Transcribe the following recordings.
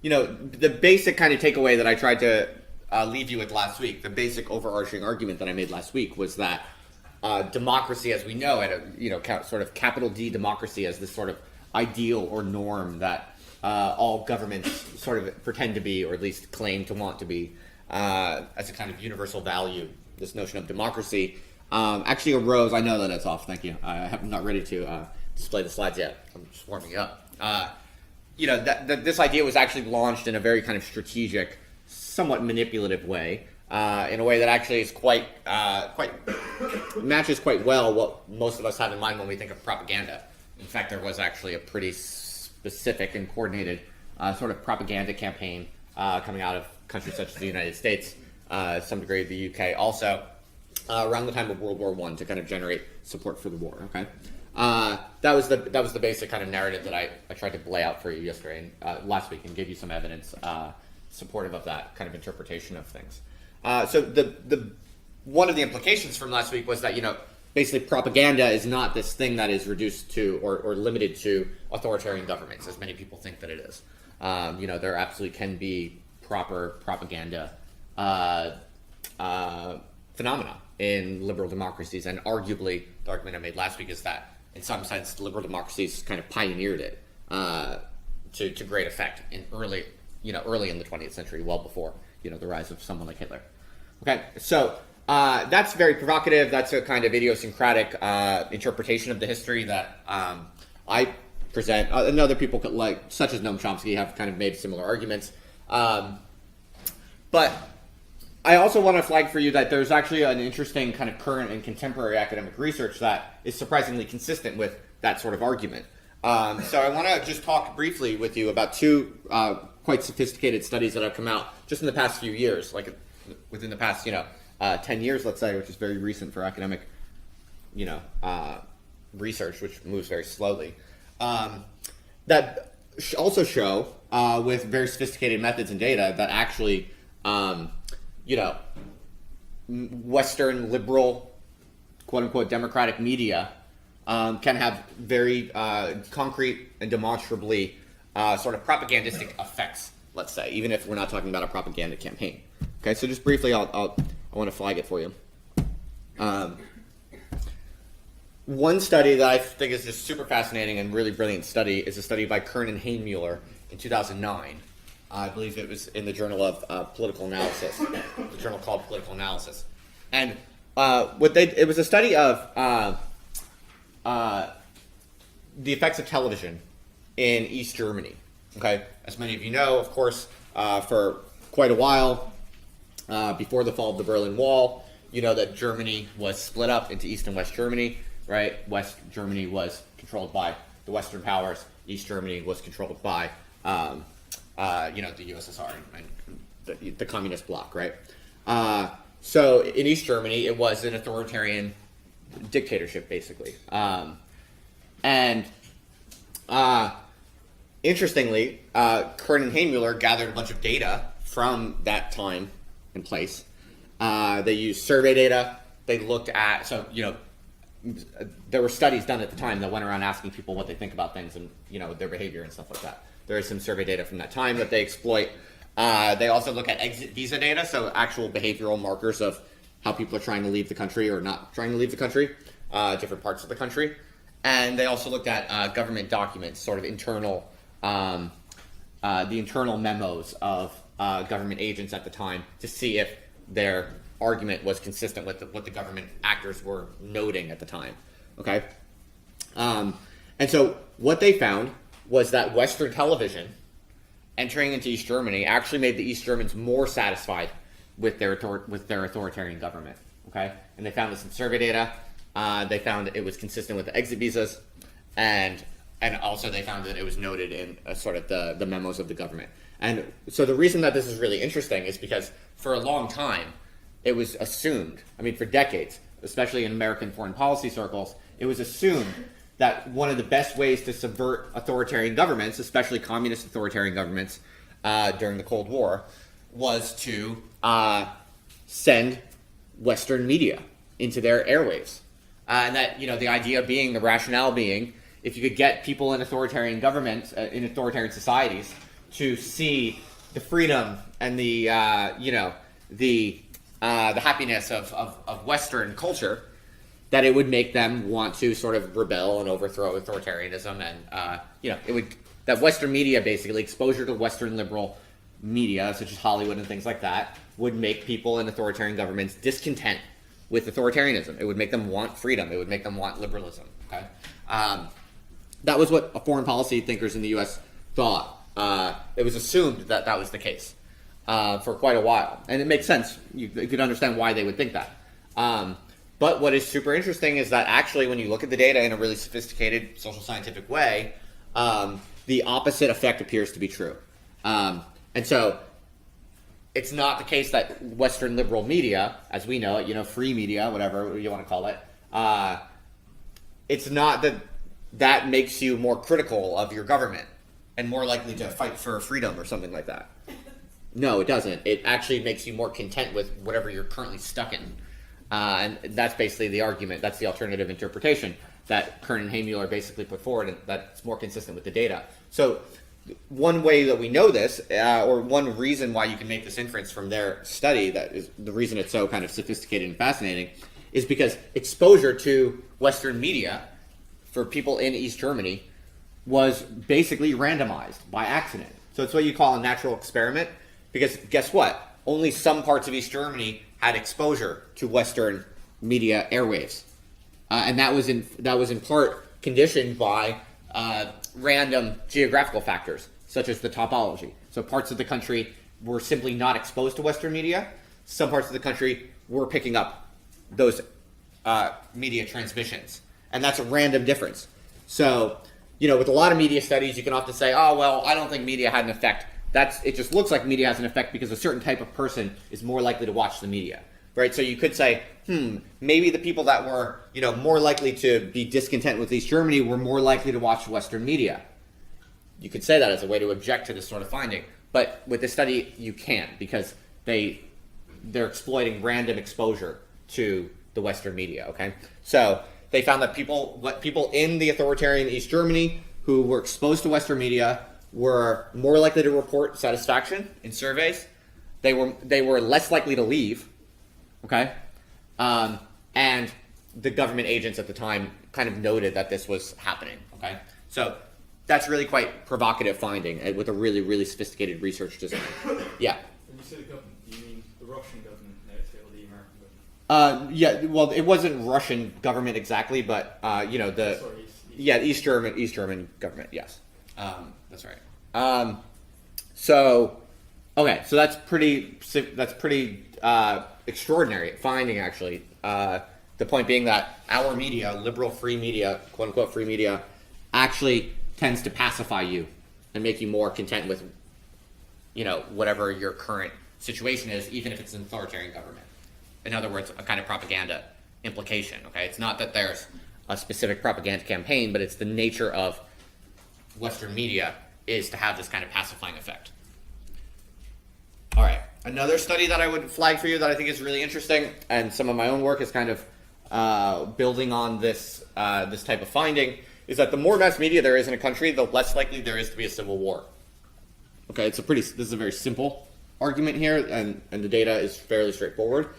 the basic kind of takeaway that I tried to leave you with last week, the basic overarching argument that I made last week was that democracy, as we know it, sort of capital D democracy as this sort of ideal or norm that all governments sort of pretend to be, or at least claim to want to be, as a kind of universal value. This notion of democracy actually arose. I know that it's off. Thank you. I'm not ready to display the slides yet. I'm just warming up. This idea was actually launched in a very kind of strategic, somewhat manipulative way, in a way that actually is quite matches quite well what most of us have in mind when we think of propaganda. In fact, there was actually a pretty specific and coordinated sort of propaganda campaign coming out of countries such as the United States, some degree the UK also, around the time of World War I to kind of generate support for the war. Okay, that was the basic kind of narrative that I tried to lay out for you yesterday and last week, and give you some evidence supportive of that kind of interpretation of things. So the one of the implications from last week was that basically propaganda is not this thing that is reduced to or limited to authoritarian governments, as many people think that it is. There absolutely can be proper propaganda phenomena in liberal democracies, and arguably the argument I made last week is that in some sense liberal democracies kind of pioneered it to great effect in early in the 20th century, well before the rise of someone like Hitler. Okay, so that's very provocative. That's a kind of idiosyncratic interpretation of the history that I present, and other people such as Noam Chomsky have kind of made similar arguments. But I also want to flag for you that there's actually an interesting kind of current and contemporary academic research that is surprisingly consistent with that sort of argument. So I want to just talk briefly with you about two quite sophisticated studies that have come out just in the past few years, like within the past 10 years, let's say, which is very recent for academic research, which moves very slowly. That also show with very sophisticated methods and data that actually Western liberal, quote-unquote, democratic media can have very concrete and demonstrably sort of propagandistic effects, let's say, even if we're not talking about a propaganda campaign. Okay, so just briefly, I want to flag it for you. One study that I think is just super fascinating and really brilliant study is a study by Kern and Heinmuller in 2009. I believe it was in the Journal of Political Analysis, the journal called Political Analysis. And it was a study of the effects of television in East Germany. Okay, as many of you know, of course, for quite a while before the fall of the Berlin Wall, that Germany was split up into East and West Germany. Right, West Germany was controlled by the Western powers. East Germany was controlled by the USSR and the communist bloc, right? So in East Germany, it was an authoritarian dictatorship, basically. Interestingly, Kern and Heinmuller gathered a bunch of data from that time and place. They used survey data. They looked at, there were studies done at the time that went around asking people what they think about things and their behavior and stuff like that. There is some survey data from that time that they exploit. They also look at exit visa data, so actual behavioral markers of how people are trying to leave the country or not trying to leave the country, different parts of the country. And they also looked at government documents, sort of internal, the internal memos of government agents at the time to see if their argument was consistent with what the government actors were noting at the time. Okay, and so what they found was that Western television entering into East Germany actually made the East Germans more satisfied with their authoritarian government. Okay, and they found this in survey data. They found it was consistent with the exit visas, and also they found that it was noted in sort of the memos of the government. And so the reason that this is really interesting is because for a long time, it was assumed, for decades, especially in American foreign policy circles, it was assumed that one of the best ways to subvert authoritarian governments, especially communist authoritarian governments during the Cold War, was to send Western media into their airwaves. And that, the idea being, the rationale being, if you could get people in authoritarian governments, in authoritarian societies, to see the freedom and the the happiness of Western culture, that it would make them want to sort of rebel and overthrow authoritarianism, and it would, that Western media, basically exposure to Western liberal media such as Hollywood and things like that, would make people in authoritarian governments discontent with authoritarianism. It would make them want freedom. It would make them want liberalism. Okay, that was what foreign policy thinkers in the U.S. thought. It was assumed that that was the case for quite a while, and it makes sense. You could understand why they would think that. But what is super interesting is that actually, when you look at the data in a really sophisticated social scientific way, the opposite effect appears to be true. And so it's not the case that Western liberal media, as we know it, free media, whatever you want to call it, it's not that that makes you more critical of your government and more likely to fight for freedom or something like that. No, it doesn't. It actually makes you more content with whatever you're currently stuck in. And that's basically the argument. That's the alternative interpretation that Kern and Haymüller basically put forward, and that's more consistent with the data. So one way that we know this, or one reason why you can make this inference from their study, that is the reason it's so kind of sophisticated and fascinating, is because exposure to Western media for people in East Germany was basically randomized by accident. So it's what you call a natural experiment, because guess what? Only some parts of East Germany had exposure to Western media airwaves, and that was in part conditioned by random geographical factors, such as the topology. So parts of the country were simply not exposed to Western media. Some parts of the country were picking up those media transmissions, and that's a random difference. So, with a lot of media studies, you can often say, "Oh, well, I don't think media had an effect." It just looks like media has an effect because a certain type of person is more likely to watch the media, right? So you could say, maybe the people that were, more likely to be discontent with East Germany were more likely to watch Western media. You could say that as a way to object to this sort of finding. But with this study, you can't, because they're exploiting random exposure to the Western media, okay? So they found that people in the authoritarian East Germany who were exposed to Western media were more likely to report satisfaction in surveys. They were less likely to leave, okay? And the government agents at the time kind of noted that this was happening, okay? So that's really quite provocative finding with a really, really sophisticated research design. Yeah? When you say the government, do you mean the Russian government now, or the American government? Yeah, well, it wasn't Russian government exactly, but, East German government, yes. That's right. So that's pretty extraordinary finding, actually. The point being that our media, liberal free media, quote unquote free media, actually tends to pacify you and make you more content with, whatever your current situation is, even if it's an authoritarian government. In other words, a kind of propaganda implication. Okay, it's not that there's a specific propaganda campaign, but it's the nature of Western media is to have this kind of pacifying effect. All right, another study that I would flag for you that I think is really interesting, and some of my own work is kind of building on this type of finding, is that the more mass media there is in a country, the less likely there is to be a civil war. Okay, this is a very simple argument here, and the data is fairly straightforward.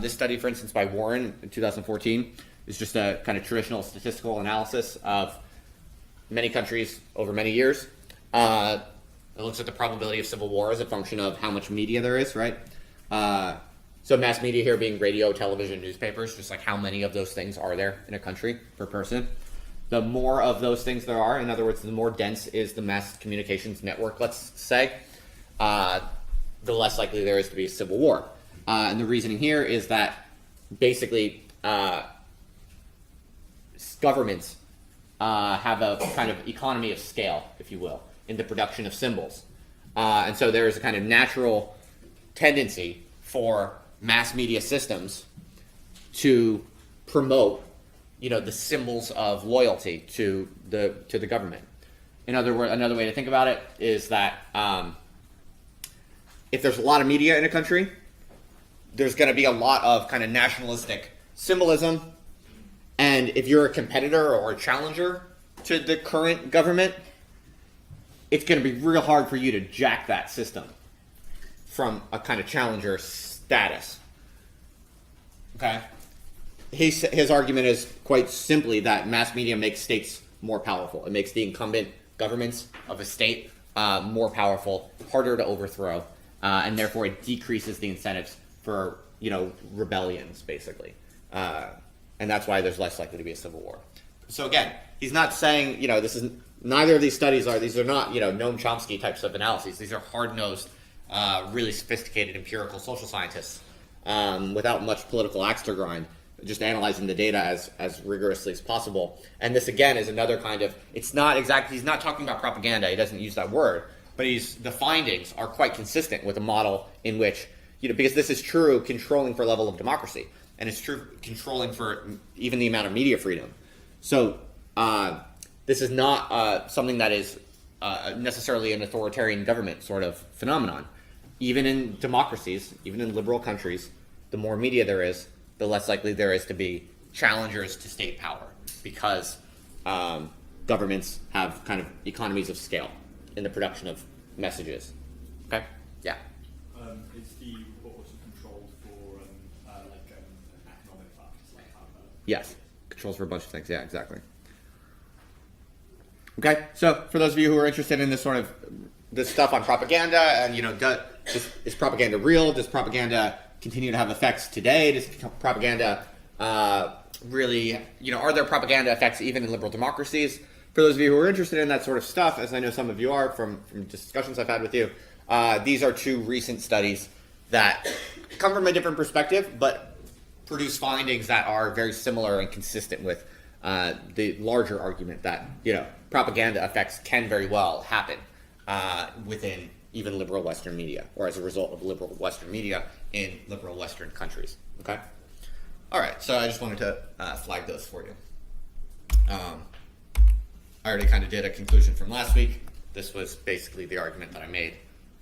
This study, for instance, by Warren in 2014, is just a kind of traditional statistical analysis of many countries over many years. It looks at the probability of civil war as a function of how much media there is, right? So mass media here being radio, television, newspapers, just like how many of those things are there in a country per person. The more of those things there are, in other words, the more dense is the mass communications network, let's say, the less likely there is to be a civil war. And the reasoning here is that basically governments have a kind of economy of scale, if you will, in the production of symbols. And so there is a kind of natural tendency for mass media systems to promote, the symbols of loyalty to the government. In other words, another way to think about it is that if there's a lot of media in a country, there's going to be a lot of kind of nationalistic symbolism. And if you're a competitor or a challenger to the current government, it's going to be real hard for you to jack that system from a kind of challenger status. Okay? His argument is quite simply that mass media makes states more powerful. It makes the incumbent governments of a state more powerful, harder to overthrow, and therefore it decreases the incentives for, rebellions, basically. And that's why there's less likely to be a civil war. So again, he's not saying, this is, neither of these studies these are not, Noam Chomsky types of analyses. These are hard-nosed, really sophisticated empirical social scientists without much political axe to grind, just analyzing the data as rigorously as possible. And this, again, is another kind of, it's not exactly, he's not talking about propaganda, he doesn't use that word, but the findings are quite consistent with a model in which, because this is true controlling for level of democracy, and it's true controlling for even the amount of media freedom. So this is not something that is necessarily an authoritarian government sort of phenomenon. Even in democracies, even in liberal countries, the more media there is, the less likely there is to be challengers to state power, because governments have kind of economies of scale in the production of messages. Okay? Yeah. Is the report also controlled for economic factors like how? Yes. Controls for a bunch of things. Yeah, exactly. Okay, so for those of you who are interested in this stuff on propaganda, and is propaganda real? Does propaganda continue to have effects today? Does propaganda really, are there propaganda effects even in liberal democracies? For those of you who are interested in that sort of stuff, as I know some of you are from discussions I've had with you, these are two recent studies that come from a different perspective, but produce findings that are very similar and consistent with the larger argument that, propaganda effects can very well happen within even liberal Western media, or as a result of liberal Western media in liberal Western countries. Okay? All right, so I just wanted to flag those for you. I already kind of did a conclusion from last week. This was basically the argument that I made.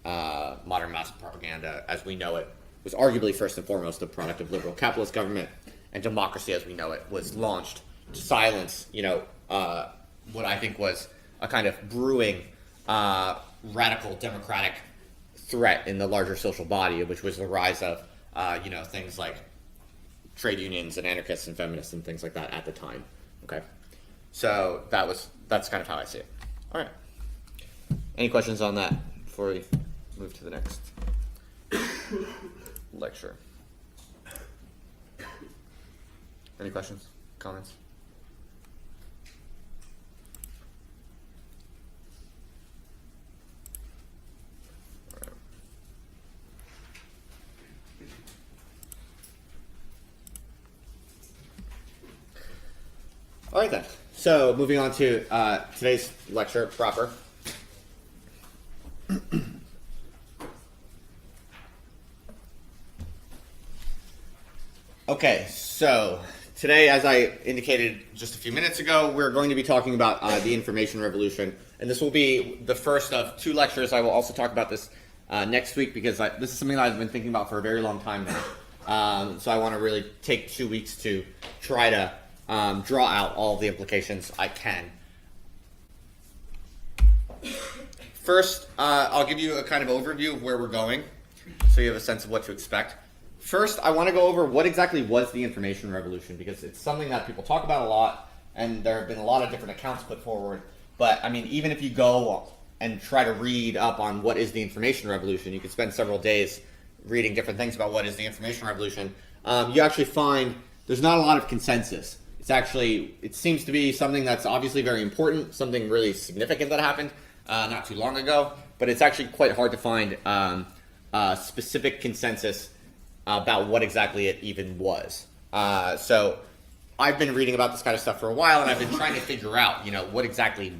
Modern mass propaganda, as we know it, was arguably first and foremost the product of liberal capitalist government, and democracy as we know it was launched to silence, what I think was a kind of brewing radical democratic threat in the larger social body, which was the rise of, things like trade unions and anarchists and feminists and things like that at the time. Okay, so that's kind of how I see it. All right. Any questions on that before we move to the next lecture? Any questions? Comments? All right then. So moving on to today's lecture proper. Okay, so today, as I indicated just a few minutes ago, we're going to be talking about the information revolution, and this will be the first of two lectures. I will also talk about this next week, because this is something that I've been thinking about for a very long time now. So I want to really take 2 weeks to try to draw out all of the implications I can. First, I'll give you a kind of overview of where we're going, so you have a sense of what to expect. First, I want to go over what exactly was the information revolution, because it's something that people talk about a lot, and there have been a lot of different accounts put forward. But, I mean, even if you go and try to read up on what is the information revolution, you could spend several days reading different things about what is the information revolution. You actually find there's not a lot of consensus. It seems to be something that's obviously very important, something really significant that happened not too long ago, but it's actually quite hard to find specific consensus about what exactly it even was. So I've been reading about this kind of stuff for a while, and I've been trying to figure out, what exactly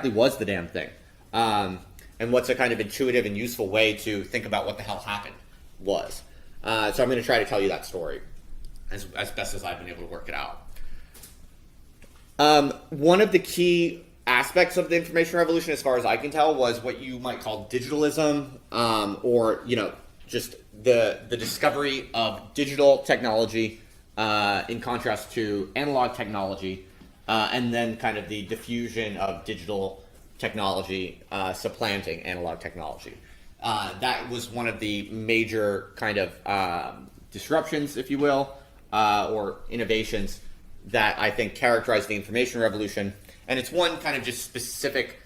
was the damn thing, and what's a kind of intuitive and useful way to think about what the hell happened was. So I'm going to try to tell you that story as best as I've been able to work it out. One of the key aspects of the information revolution, as far as I can tell, was what you might call digitalism, or just the discovery of digital technology in contrast to analog technology, and then kind of the diffusion of digital technology supplanting analog technology. That was one of the major kind of disruptions, if you will, or innovations that I think characterized the information revolution. And it's one kind of just specific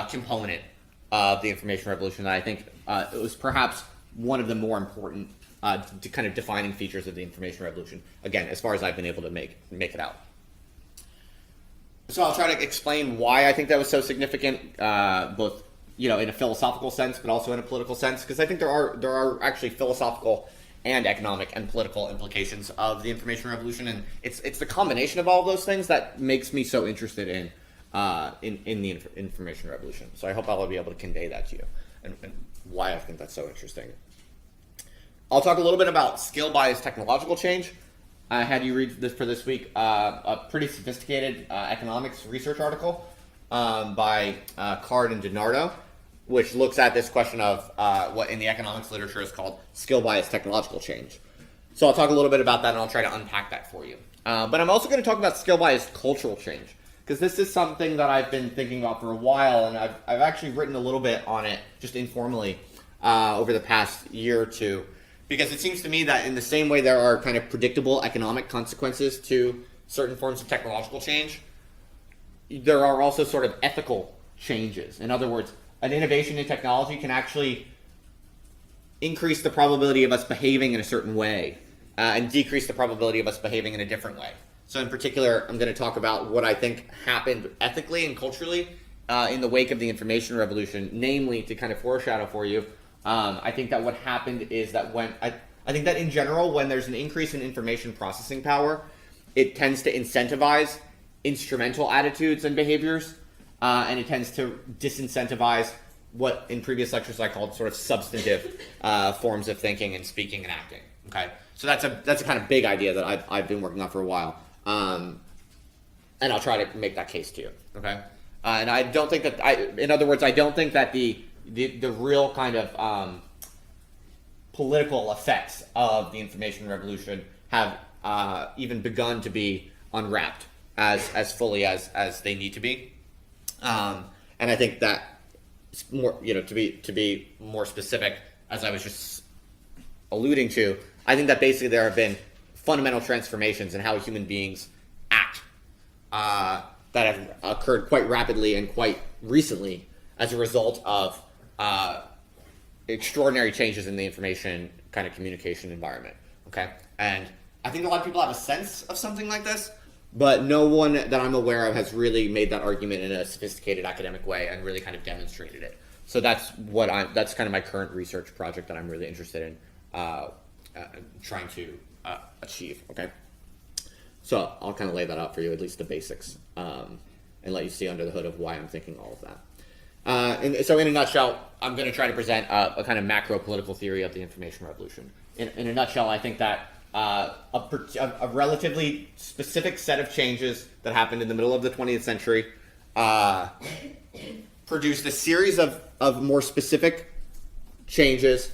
component of the information revolution that I think it was perhaps one of the more important to kind of defining features of the information revolution. Again, as far as I've been able to make it out. So I'll try to explain why I think that was so significant, both in a philosophical sense, but also in a political sense, because I think there are actually philosophical and economic and political implications of the information revolution, and it's the combination of all of those things that makes me so interested in the information revolution. So I hope I'll be able to convey that to you and why I think that's so interesting. I'll talk a little bit about skill-biased technological change. I had you read this for this week, a pretty sophisticated economics research article by Card and DiNardo, which looks at this question of what in the economics literature is called skill-biased technological change. So I'll talk a little bit about that, and I'll try to unpack that for you. But I'm also going to talk about skill-biased cultural change, because this is something that I've been thinking about for a while, and I've actually written a little bit on it, just informally, over the past year or two, because it seems to me that in the same way there are kind of predictable economic consequences to certain forms of technological change, there are also sort of ethical changes. In other words, an innovation in technology can actually increase the probability of us behaving in a certain way and decrease the probability of us behaving in a different way. So in particular, I'm going to talk about what I think happened ethically and culturally in the wake of the information revolution, namely, to kind of foreshadow for you, I think that what happened is that I think that in general, when there's an increase in information processing power, it tends to incentivize instrumental attitudes and behaviors, and it tends to disincentivize what in previous lectures I called sort of substantive forms of thinking and speaking and acting. Okay, so that's a kind of big idea that I've been working on for a while, and I'll try to make that case to you. Okay, and I don't think that in other words, I don't think that the real kind of political effects of the information revolution have even begun to be unwrapped as fully as they need to be. And I think that more, to be more specific, as I was just alluding to, I think that basically there have been fundamental transformations in how human beings act that have occurred quite rapidly and quite recently as a result of extraordinary changes in the information kind of communication environment. Okay, and I think a lot of people have a sense of something like this, but no one that I'm aware of has really made that argument in a sophisticated academic way and really kind of demonstrated it. So that's kind of my current research project that I'm really interested in trying to achieve. Okay, so I'll kind of lay that out for you, at least the basics, and let you see under the hood of why I'm thinking all of that. And so in a nutshell, I'm going to try to present a kind of macro political theory of the information revolution. In a nutshell, I think that a relatively specific set of changes that happened in the middle of the 20th century produced a series of more specific changes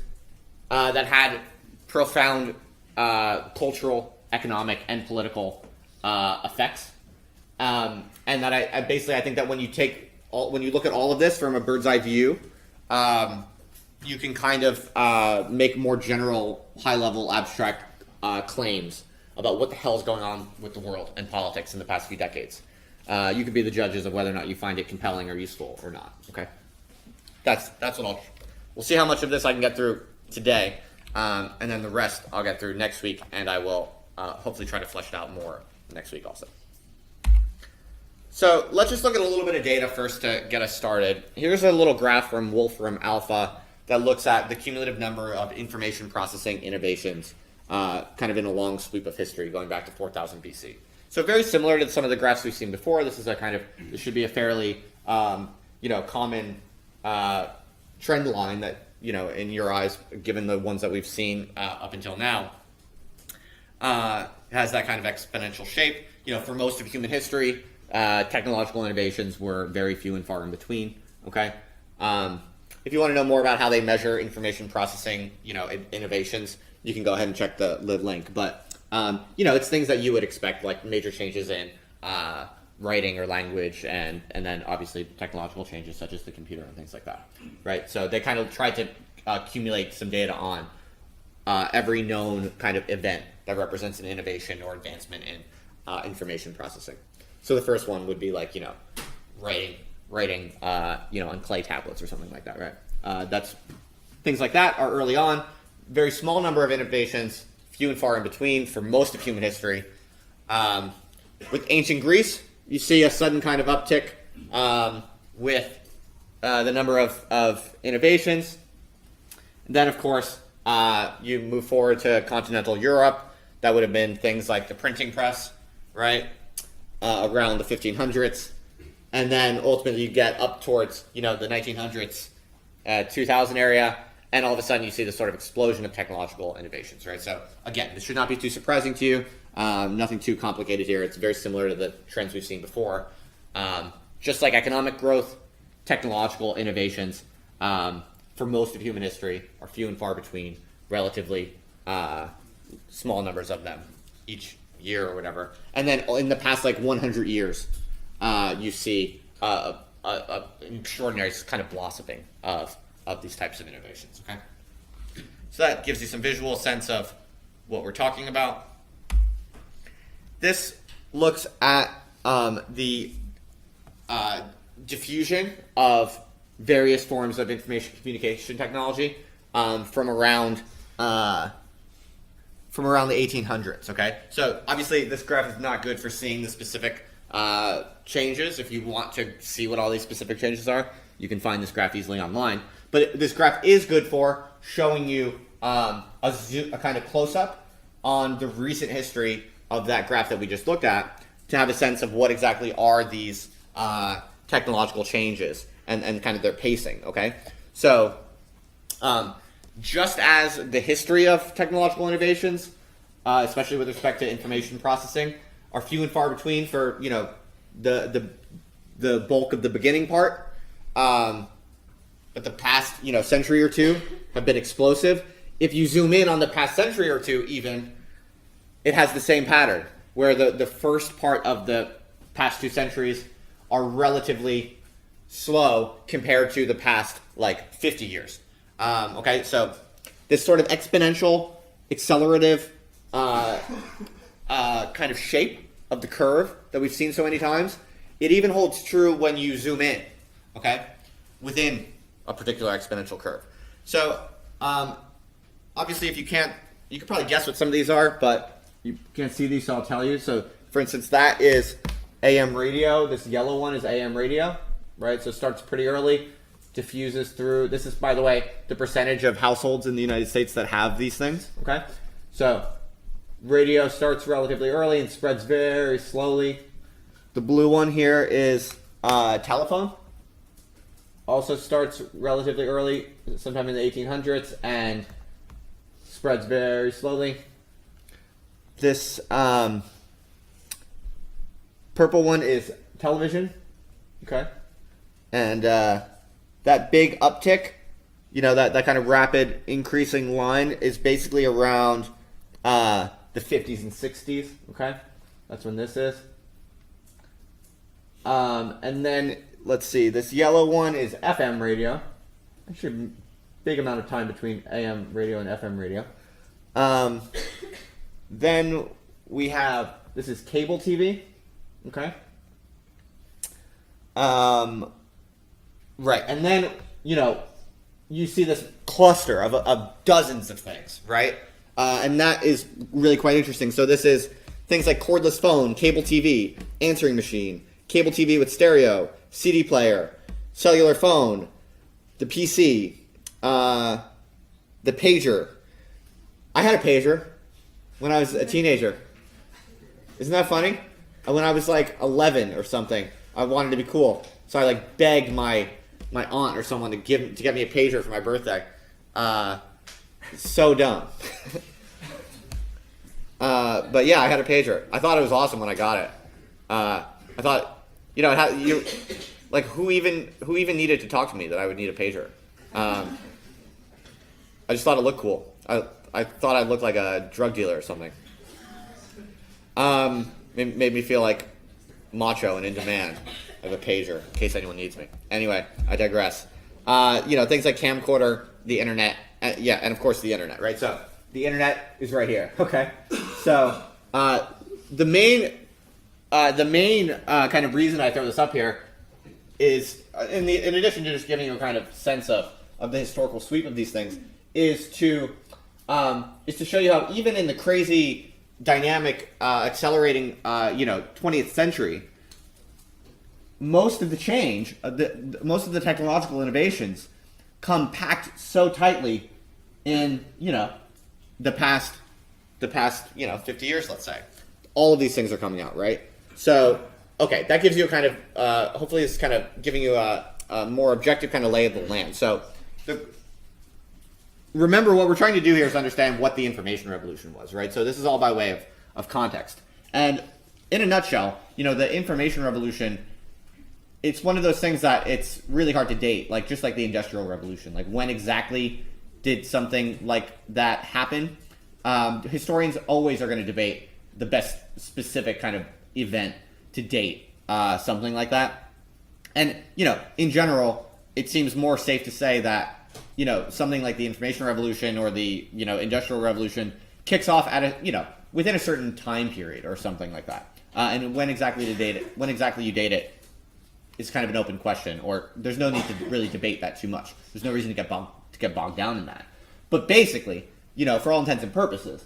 that had profound cultural, economic, and political effects. And that I think that when you look at all of this from a bird's eye view, you can kind of make more general, high-level, abstract claims about what the hell is going on with the world and politics in the past few decades. You can be the judges of whether or not you find it compelling or useful or not. Okay, that's what we'll see how much of this I can get through today, and then the rest I'll get through next week, and I will hopefully try to flesh it out more next week also. So let's just look at a little bit of data first to get us started. Here's a little graph from Wolfram Alpha that looks at the cumulative number of information processing innovations kind of in a long sweep of history going back to 4000 BC. So very similar to some of the graphs we've seen before. This should be a fairly common trend line that, in your eyes, given the ones that we've seen up until now, has that kind of exponential shape. For most of human history, technological innovations were very few and far in between. Okay, if you want to know more about how they measure information processing, innovations, you can go ahead and check the link. But it's things that you would expect, like major changes in writing or language, and then obviously technological changes such as the computer and things like that, right? So they kind of tried to accumulate some data on every known kind of event that represents an innovation or advancement in information processing. So the first one would be like, writing on clay tablets or something like that, right? That's things like that are early on. Very small number of innovations, few and far in between for most of human history. With ancient Greece, you see a sudden kind of uptick with the number of innovations. And then, of course, you move forward to continental Europe. That would have been things like the printing press, right, around the 1500s. And then ultimately you get up towards, the 1900s, 2000 area, and all of a sudden you see this sort of explosion of technological innovations, right? So again, this should not be too surprising to you. Nothing too complicated here. It's very similar to the trends we've seen before. Just like economic growth, technological innovations for most of human history are few and far between, relatively small numbers of them each year or whatever. And then in the past 100 years, you see an extraordinary kind of blossoming of these types of innovations. Okay, so that gives you some visual sense of what we're talking about. This looks at the diffusion of various forms of information communication technology from around the 1800s. Okay, so obviously this graph is not good for seeing the specific changes. If you want to see what all these specific changes are, you can find this graph easily online. But this graph is good for showing you a kind of close-up on the recent history of that graph that we just looked at, to have a sense of what exactly are these technological changes and kind of their pacing. Okay, so just as the history of technological innovations, especially with respect to information processing, are few and far between for the bulk of the beginning part, but the past century or two have been explosive. If you zoom in on the past century or two, even, it has the same pattern, where the first part of the past 2 centuries are relatively slow compared to the past 50 years. Okay, so this sort of exponential, accelerative kind of shape of the curve that we've seen so many times, it even holds true when you zoom in, okay, within a particular exponential curve. So obviously, if you can't, you can probably guess what some of these are, but you can't see these, so I'll tell you. So for instance, that is AM radio. This yellow one is AM radio, right? So it starts pretty early, diffuses through. This is, by the way, the percentage of households in the United States that have these things, okay? So radio starts relatively early and spreads very slowly. The blue one here is telephone. Also starts relatively early, sometime in the 1800s, and spreads very slowly. This purple one is television, okay? And that big uptick, that kind of rapid increasing line is basically around the 50s and 60s, okay? That's when this is. And then, let's see, this yellow one is FM radio. Actually, big amount of time between AM radio and FM radio. Then we have, this is cable TV, okay? Right, and then, you see this cluster of dozens of things, right? And that is really quite interesting. So this is things like cordless phone, cable TV, answering machine, cable TV with stereo, CD player, cellular phone, the PC, the pager. I had a pager when I was a teenager. Isn't that funny? When I was 11 or something, I wanted to be cool. So I begged my aunt or someone to get me a pager for my birthday. So dumb. But yeah, I had a pager. I thought it was awesome when I got it. I thought, who even needed to talk to me that I would need a pager? I just thought it looked cool. I thought I looked like a drug dealer or something. It made me feel like macho and in demand. I have a pager in case anyone needs me. Anyway, I digress. Things like camcorder, the internet, and of course the internet, right? So the internet is right here. Okay. So the main kind of reason I throw this up here is, in addition to just giving you a kind of sense of the historical sweep of these things, is to show you how even in the crazy, dynamic, accelerating, 20th century, most of the change, most of the technological innovations, come packed so tightly in the past 50 years, let's say. All of these things are coming out, right? So, okay, that gives you a kind of hopefully it's kind of giving you a more objective kind of lay of the land. So, remember what we're trying to do here is understand what the information revolution was, right? So this is all by way of context. And in a nutshell, the information revolution, it's one of those things that it's really hard to date, just like the Industrial Revolution. Like, when exactly did something like that happen? Historians always are going to debate the best specific kind of event to date something like that. And, in general, it seems more safe to say that, something like the Information Revolution or the, Industrial Revolution kicks off at within a certain time period or something like that. And when exactly you date it is kind of an open question, or there's no need to really debate that too much. There's no reason to get bogged down in that. But basically, for all intents and purposes,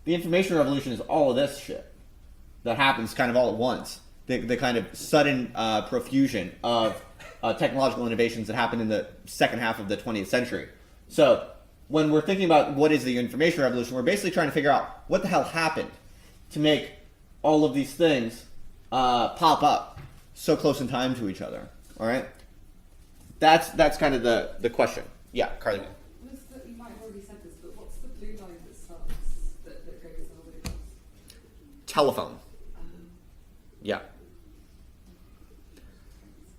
the Information Revolution is all of this shit that happens kind of all at once. The kind of sudden profusion of technological innovations that happened in the second half of the 20th century. So when we're thinking about what is the Information Revolution, we're basically trying to figure out what the hell happened to make all of these things pop up so close in time to each other. All right, that's kind of the question. Yeah, Carly. You might have already said this, but what's the blue line that starts that goes all the way across? Telephone. Yeah.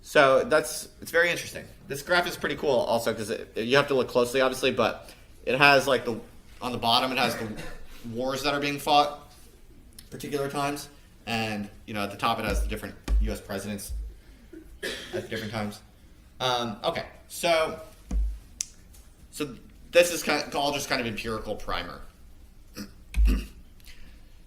So it's very interesting. This graph is pretty cool also because you have to look closely, obviously, but it has on the bottom it has the wars that are being fought particular times, and at the top it has the different U.S. presidents at different times. Okay, so this is all just kind of empirical primer.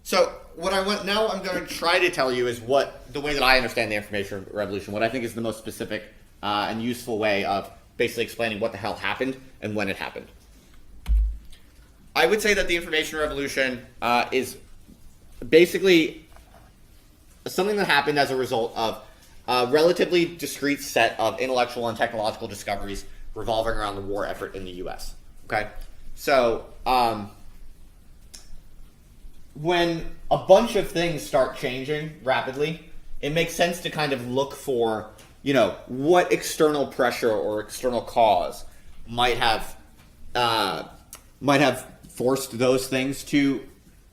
So now I'm going to try to tell you is the way that I understand the Information Revolution, what I think is the most specific and useful way of basically explaining what the hell happened and when it happened. I would say that the Information Revolution is basically something that happened as a result of a relatively discrete set of intellectual and technological discoveries revolving around the war effort in the U.S. Okay? So, when a bunch of things start changing rapidly, it makes sense to kind of look for, what external pressure or external cause might have forced those things to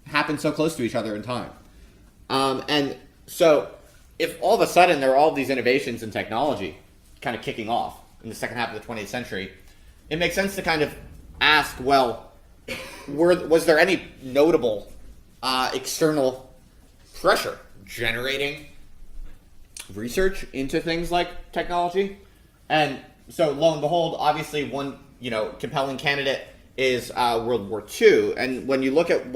happen so close to each other in time. And so if all of a sudden there are all these innovations in technology kind of kicking off in the second half of the 20th century, it makes sense to kind of ask, well, was there any notable external pressure generating research into things like technology? And so lo and behold, obviously one compelling candidate is World War II. And when you look at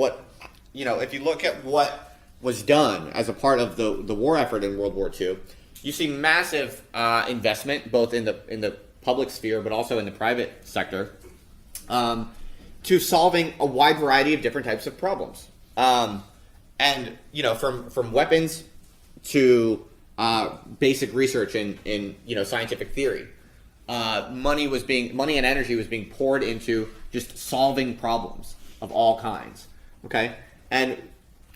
if you look at what was done as a part of the war effort in World War II, you see massive investment both in the public sphere but also in the private sector to solving a wide variety of different types of problems. And from weapons to basic research in scientific theory, money and energy was being poured into just solving problems of all kinds. Okay, and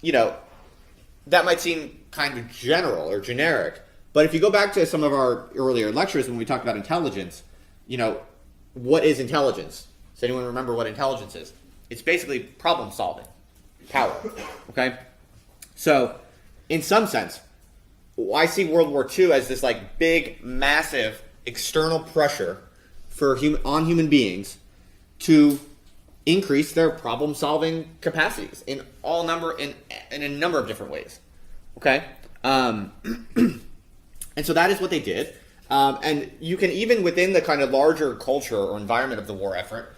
that might seem kind of general or generic, but if you go back to some of our earlier lectures when we talked about intelligence, what is intelligence? Does anyone remember what intelligence is? It's basically problem solving power. Okay, so in some sense, I see World War II as this big, massive external pressure on human beings to increase their problem-solving capacities in a number of different ways. Okay, And so that is what they did. And you can even within the kind of larger culture or environment of the war effort,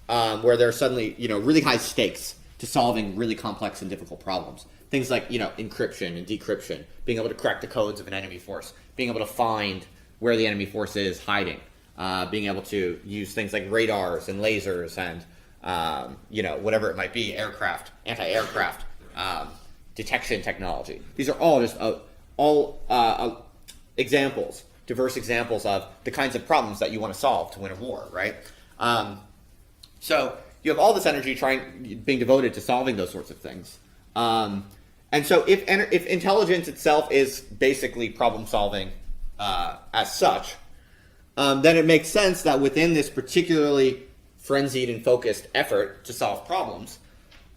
where there are suddenly, really high stakes to solving really complex and difficult problems. Things like, encryption and decryption, being able to crack the codes of an enemy force, being able to find where the enemy force is hiding, being able to use things like radars and lasers and, whatever it might be, aircraft, anti-aircraft, detection technology. These are all just examples, diverse examples of the kinds of problems that you want to solve to win a war, right? So you have all this energy being devoted to solving those sorts of things. And so if intelligence itself is basically problem solving as such, then it makes sense that within this particularly frenzied and focused effort to solve problems,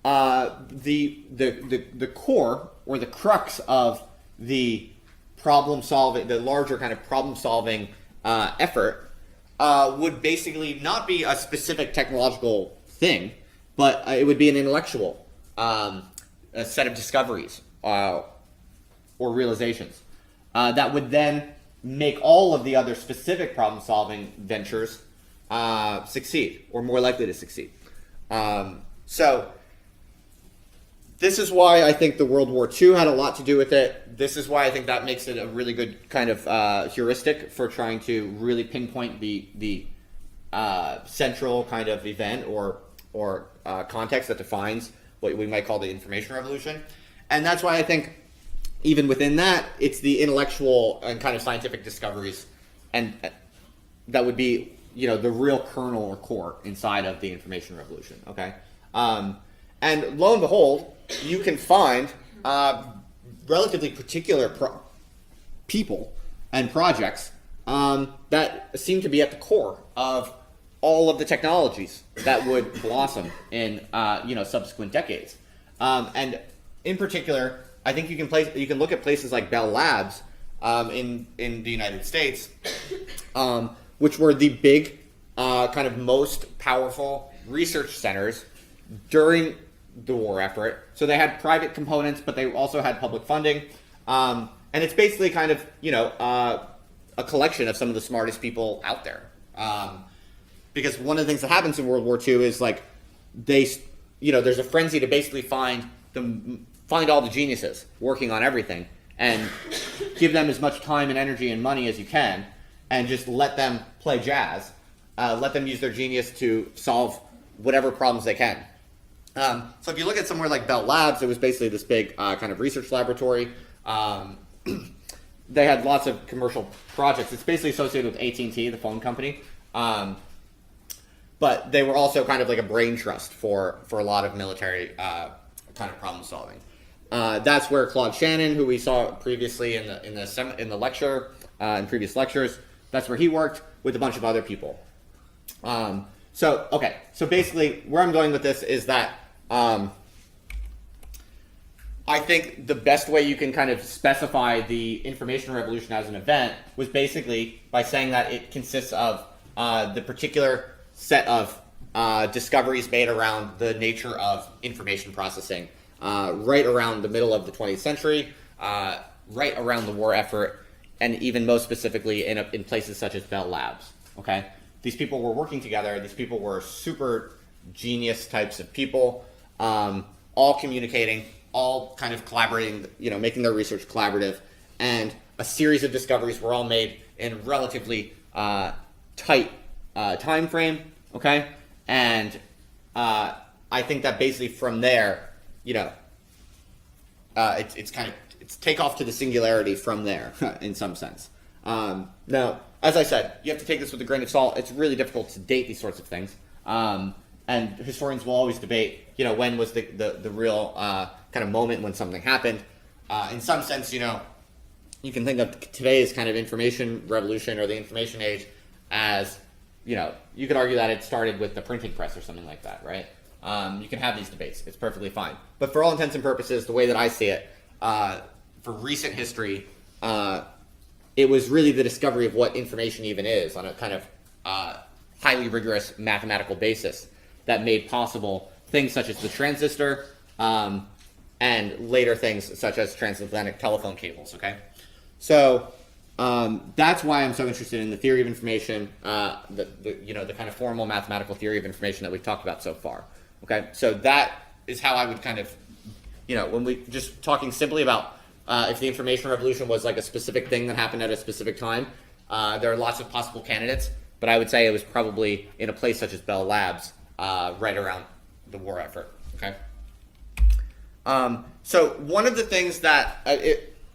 the core or the crux of the problem solving, the larger kind of problem solving effort, would basically not be a specific technological thing, but it would be an intellectual a set of discoveries or realizations that would then make all of the other specific problem solving ventures succeed or more likely to succeed. So this is why I think the World War II had a lot to do with it. This is why I think that makes it a really good kind of heuristic for trying to really pinpoint the central kind of event or context that defines what we might call the information revolution. And that's why I think even within that, it's the intellectual and kind of scientific discoveries and that would be, the real kernel or core inside of the information revolution, okay? And lo and behold, you can find relatively particular people and projects that seem to be at the core of all of the technologies that would blossom in subsequent decades. And in particular, I think you can look at places like Bell Labs in the United States, which were the big kind of most powerful research centers during the war effort. So they had private components, but they also had public funding. And it's basically kind of, a collection of some of the smartest people out there. Because one of the things that happens in World War II is like there's a frenzy to basically find all the geniuses working on everything and give them as much time and energy and money as you can and just let them play jazz. Let them use their genius to solve whatever problems they can. So if you look at somewhere like Bell Labs, it was basically this big kind of research laboratory. They had lots of commercial projects. It's basically associated with AT&T, the phone company. But they were also kind of like a brain trust for a lot of military kind of problem solving. That's where Claude Shannon, who we saw previously in the lecture, in previous lectures, that's where he worked with a bunch of other people. So basically where I'm going with this is that I think the best way you can kind of specify the information revolution as an event was basically by saying that it consists of the particular set of discoveries made around the nature of information processing right around the middle of the 20th century, right around the war effort, and even most specifically in places such as Bell Labs. Okay, these people were working together. These people were super genius types of people, all communicating, all kind of collaborating, making their research collaborative, and a series of discoveries were all made in a relatively tight time frame. Okay, and I think that basically from there, it's takeoff to the singularity from there in some sense. Now, as I said, you have to take this with a grain of salt. It's really difficult to date these sorts of things, and historians will always debate, when was the real kind of moment when something happened. In some sense, you can think of today's kind of information revolution or the information age as, you could argue that it started with the printing press or something like that, right? You can have these debates. It's perfectly fine. But for all intents and purposes, the way that I see it, for recent history, it was really the discovery of what information even is on a kind of highly rigorous mathematical basis that made possible things such as the transistor and and later things such as transatlantic telephone cables. Okay, so that's why I'm so interested in the theory of information, the kind of formal mathematical theory of information that we've talked about so far. Okay, so that is how I would kind of, when we just talking simply about if the information revolution was like a specific thing that happened at a specific time, there are lots of possible candidates, but I would say it was probably in a place such as Bell Labs, right around the war effort. Okay. So one of the things that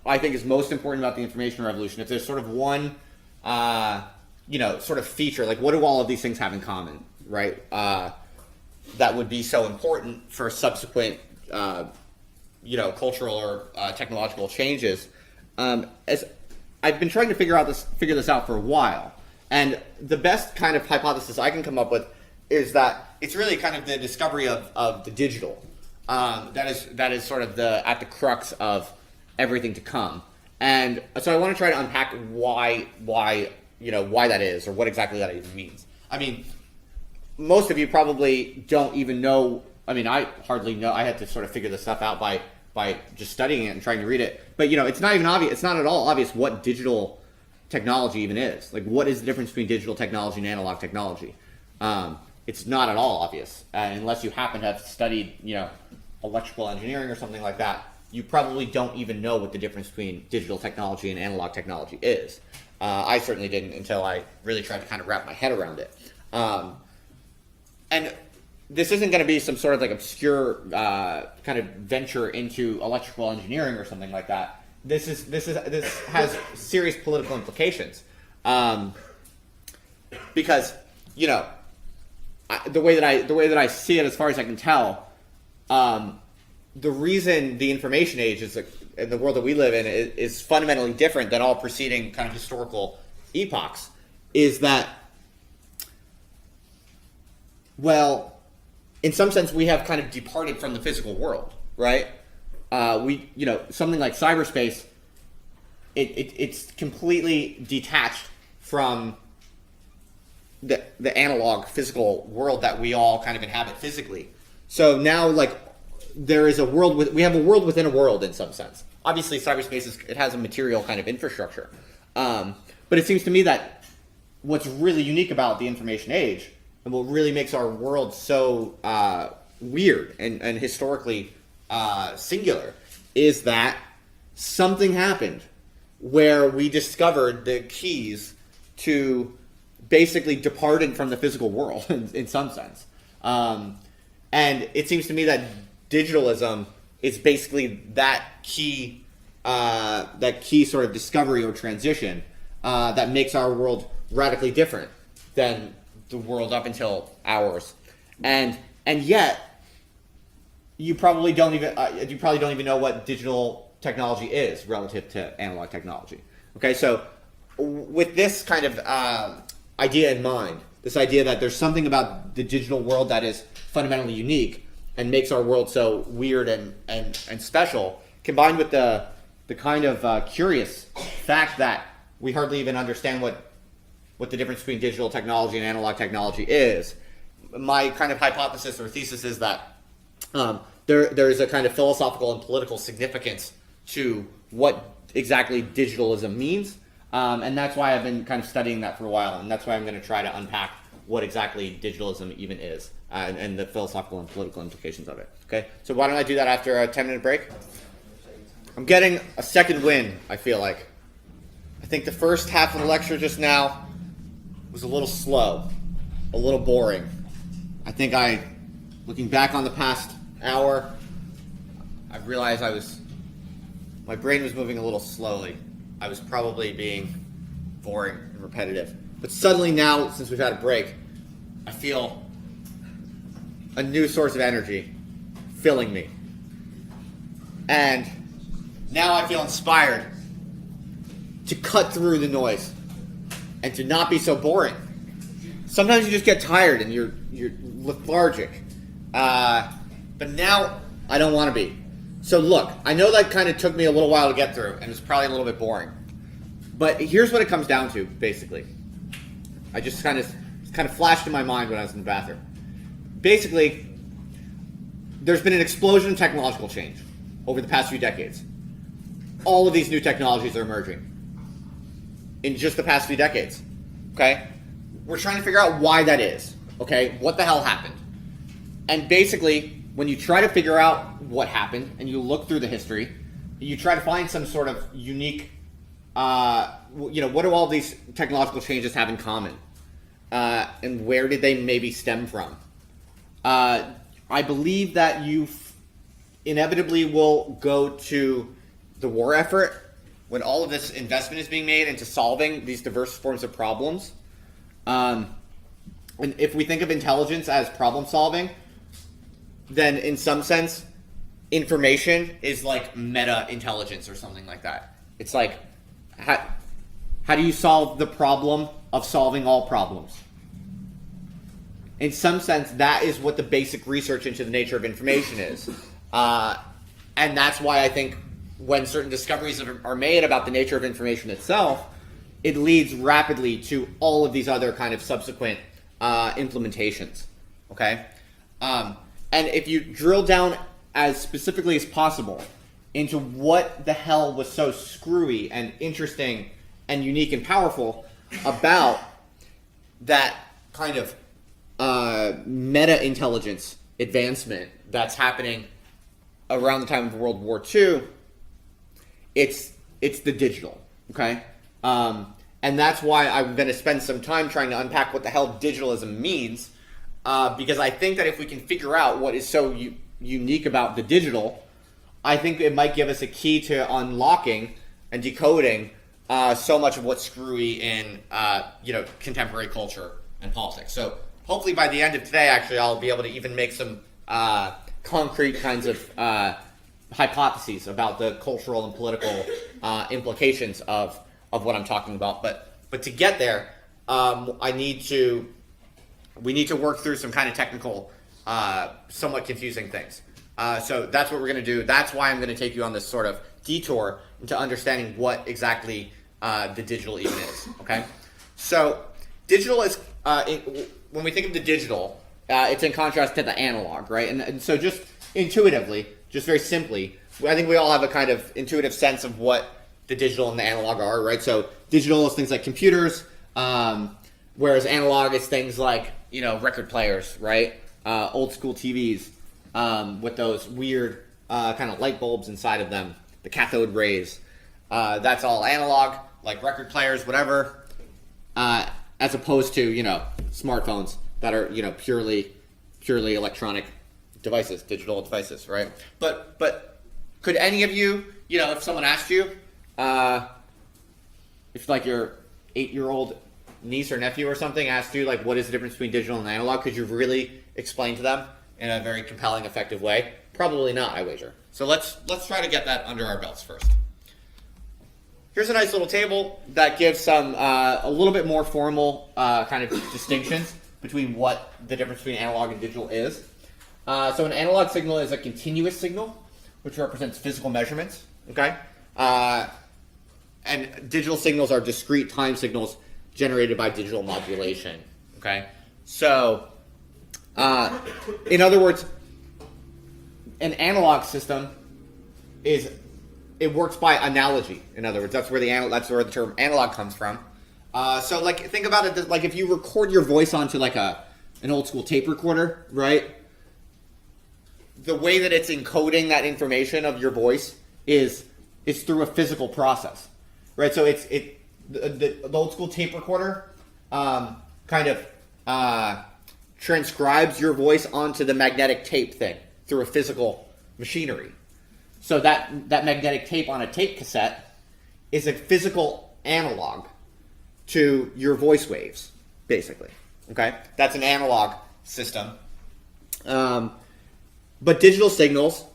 I think is most important about the information revolution, if there's sort of one, sort of feature, like what do all of these things have in common, right? That would be so important for subsequent, cultural or technological changes. As I've been trying to figure this out for a while, and the best kind of hypothesis I can come up with is that it's really kind of the discovery of the digital. That is sort of at the crux of everything to come. And so I want to try to unpack why that is, or what exactly that even means. I mean, most of you probably don't even know. I mean, I hardly know. I had to sort of figure this stuff out by just studying it and trying to read it. But it's not even obvious. It's not at all obvious what digital technology even is. Like, what is the difference between digital technology and analog technology? It's not at all obvious unless you happen to have studied, electrical engineering or something like that. You probably don't even know what the difference between digital technology and analog technology is. I certainly didn't until I really tried to kind of wrap my head around it. And this isn't going to be some sort of like obscure kind of venture into electrical engineering or something like that. This has serious political implications, because the way that I see it, as far as I can tell, the reason the information age is in the world that we live in is fundamentally different than all preceding kind of historical epochs is that, well, in some sense, we have kind of departed from the physical world, right? Something like cyberspace, it's completely detached from the analog physical world that we all kind of inhabit physically. So now, like, there is we have a world within a world in some sense. Obviously, cyberspace it has a material kind of infrastructure, but it seems to me that what's really unique about the information age and what really makes our world so weird and historically singular is that something happened where we discovered the keys to basically departing from the physical world in some sense. And it seems to me that digitalism is basically that key sort of discovery or transition that makes our world radically different than the world up until ours. And yet you probably don't even know what digital technology is relative to analog technology. Okay, so with this kind of idea in mind, this idea that there's something about the digital world that is fundamentally unique and makes our world so weird and special, combined with the kind of curious fact that we hardly even understand what the difference between digital technology and analog technology is. My kind of hypothesis or thesis is that there is a kind of philosophical and political significance to what exactly digitalism means, and that's why I've been kind of studying that for a while, and that's why I'm going to try to unpack what exactly digitalism even is, and the philosophical and political implications of it. Okay, so why don't I do that after a 10-minute break? I'm getting a second wind, I feel like. I think the first half of the lecture just now was a little slow, a little boring. I think looking back on the past hour, I realized my brain was moving a little slowly. I was probably being boring and repetitive. But suddenly now, since we've had a break, I feel a new source of energy filling me. And now I feel inspired to cut through the noise and to not be so boring. Sometimes you just get tired and you're lethargic. But now I don't want to be. So look, I know that kind of took me a little while to get through and it's probably a little bit boring. But here's what it comes down to, basically. I just kind of flashed in my mind when I was in the bathroom. Basically, there's been an explosion in technological change. over the past few decades. All of these new technologies are emerging in just the past few decades. Okay? We're trying to figure out why that is. Okay? What the hell happened? And basically, when you try to figure out what happened and you look through the history, you try to find some sort of unique, what do all these technological changes have in common? And where did they maybe stem from? I believe that you inevitably will go to the war effort when all of this investment is being made into solving these diverse forms of problems. And if we think of intelligence as problem solving, then in some sense, information is like meta intelligence or something like that. It's like, how do you solve the problem of solving all problems? In some sense, that is what the basic research into the nature of information is. And that's why I think when certain discoveries are made about the nature of information itself, it leads rapidly to all of these other kind of subsequent implementations. Okay? And if you drill down as specifically as possible into what the hell was so screwy and interesting and unique and powerful about that kind of meta intelligence advancement that's happening around the time of World War II, it's the digital, okay? And that's why I'm going to spend some time trying to unpack what the hell digitalism means, because I think that if we can figure out what is so unique about the digital, I think it might give us a key to unlocking and decoding so much of what's screwy in contemporary culture and politics. So hopefully by the end of today, actually, I'll be able to even make some concrete kinds of hypotheses about the cultural and political implications of what I'm talking about. But to get there, we need to work through some kind of technical, somewhat confusing things. So that's what we're going to do. That's why I'm going to take you on this sort of detour into understanding what exactly the digital even is. Okay, so digital is when we think of the digital, it's in contrast to the analog, right? And so just intuitively, just very simply, I think we all have a kind of intuitive sense of what the digital and the analog are, right? So digital is things like computers, whereas analog is things like record players, right? Old school TVs with those weird kind of light bulbs inside of them, the cathode rays. That's all analog, like record players, whatever. As opposed to smartphones that are purely electronic devices, digital devices, right? But could any of you, if someone asked you, if like your 8-year-old niece or nephew or something asked you like what is the difference between digital and analog, could you really explain to them in a very compelling, effective way? Probably not, I wager. So let's try to get that under our belts first. Here's a nice little table that gives some a little bit more formal kind of distinctions between what the difference between analog and digital is. So an analog signal is a continuous signal, which represents physical measurements. Okay, and digital signals are discrete time signals generated by digital modulation. Okay, so in other words, an analog system it works by analogy. In other words, that's where the term analog comes from. So like think about it like if you record your voice onto like an old school tape recorder, right? The way that it's encoding that information of your voice is through a physical process, right? So the old school tape recorder kind of transcribes your voice onto the magnetic tape thing through a physical machinery. So that magnetic tape on a tape cassette is a physical analog to your voice waves, basically. Okay, that's an analog system. But digital signals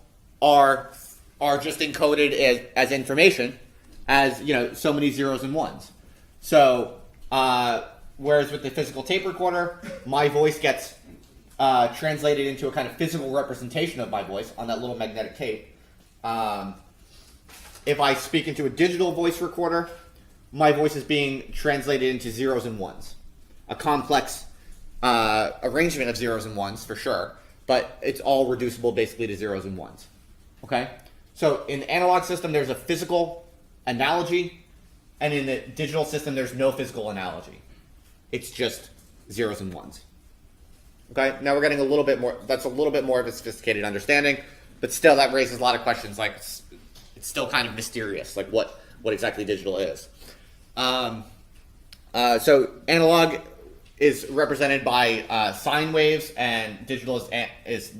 are just encoded as information, as so many zeros and ones. So whereas with the physical tape recorder, my voice gets translated into a kind of physical representation of my voice on that little magnetic tape. If I speak into a digital voice recorder, my voice is being translated into zeros and ones. A complex arrangement of zeros and ones, for sure, but it's all reducible basically to zeros and ones. Okay? So in the analog system, there's a physical analogy, and in the digital system, there's no physical analogy. It's just zeros and ones. Okay, now we're getting a little bit more, that's a little bit more of a sophisticated understanding, but still that raises a lot of questions, like it's still kind of mysterious, like what exactly digital is. So analog is represented by sine waves, and digital is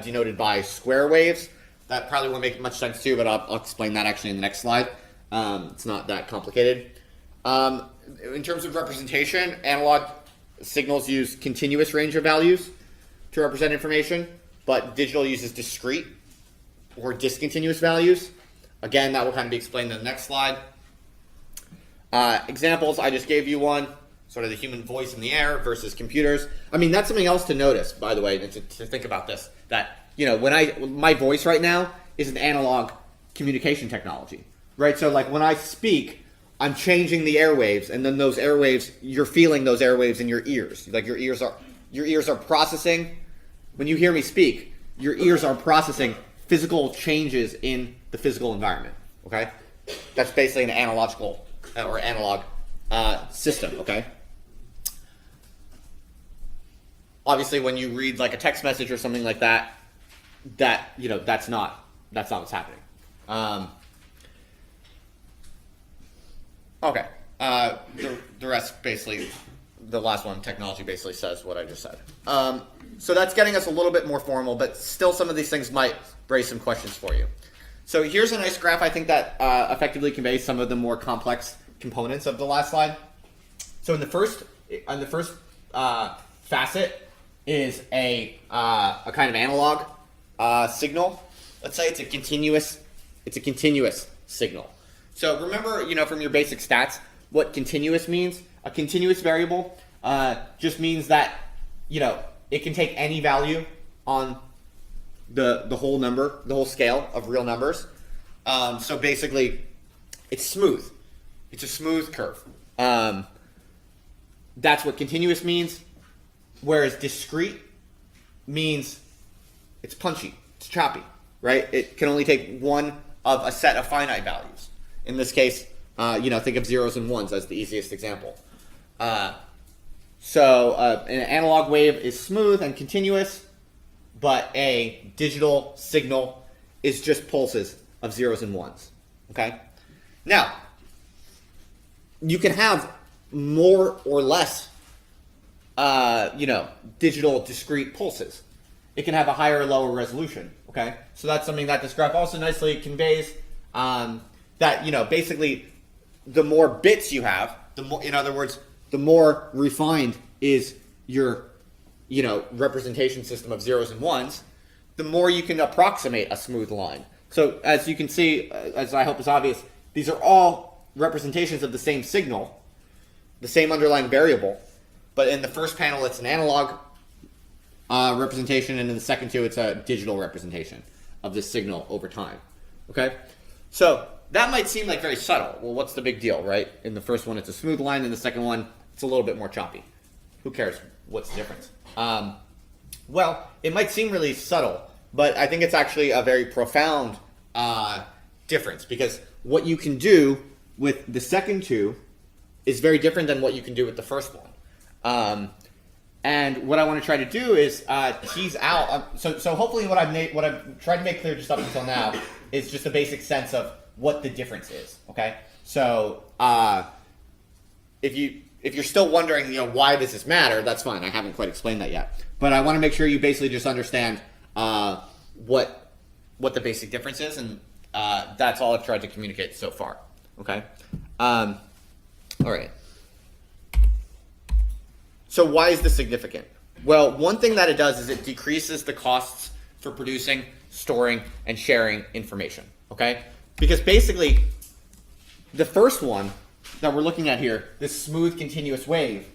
denoted by square waves. That probably won't make much sense to you, but I'll explain that actually in the next slide. It's not that complicated. In terms of representation, analog signals use continuous range of values to represent information, but digital uses discrete or discontinuous values. Again, that will kind of be explained in the next slide. Examples, I just gave you one, sort of the human voice in the air versus computers. I mean, that's something else to notice, by the way, to think about this, that, you know, my voice right now is an analog communication technology, right? So like when I speak, I'm changing the airwaves, and then those airwaves, you're feeling those airwaves in your ears. Like your ears are processing, when you hear me speak, your ears are processing physical changes in the physical environment, okay? That's basically an analogical or analog system, okay? Obviously, when you read like a text message or something like that, you know, that's not what's happening. Okay. The rest basically, the last one, technology, basically says what I just said. So that's getting us a little bit more formal, but still some of these things might raise some questions for you. So here's a nice graph, I think, that effectively conveys some of the more complex components of the last slide. So on the first facet is a kind of analog signal. Let's say it's a continuous signal. So remember, you know, from your basic stats, what continuous means? A continuous variable just means that, you know, it can take any value on the whole number, the whole scale of real numbers. So basically, it's smooth. It's a smooth curve. That's what continuous means. Whereas discrete means it's punchy, it's choppy, right? It can only take one of a set of finite values. In this case, you know, think of zeros and ones as the easiest example. So an analog wave is smooth and continuous, but a digital signal is just pulses of zeros and ones. Okay? Now, you can have more or less, you know, digital discrete pulses. It can have a higher or lower resolution. Okay? So that's something that this graph also nicely conveys. That, you know, basically, the more bits you have, the more, in other words, the more refined is your, you know, representation system of zeros and ones, the more you can approximate a smooth line. So as you can see, as I hope is obvious, these are all representations of the same signal, the same underlying variable, but in the first panel it's an analog representation, and in the second two it's a digital representation of this signal over time. Okay? So that might seem like very subtle. Well, what's the big deal, right? In the first one, it's a smooth line. In the second one, it's a little bit more choppy. Who cares? What's the difference? Well, it might seem really subtle, but I think it's actually a very profound difference, because what you can do with the second two is very different than what you can do with the first one. And what I want to try to do is tease out. So hopefully, what I've tried to make clear just up until now is just a basic sense of what the difference is. Okay, so if you're still wondering, you know, why does this matter, that's fine. I haven't quite explained that yet, but I want to make sure you basically just understand what the basic difference is, and that's all I've tried to communicate so far. Okay, all right. So why is this significant? Well, one thing that it does is it decreases the costs for producing, storing, and sharing information. Okay? Because basically, the first one that we're looking at here, this smooth continuous wave,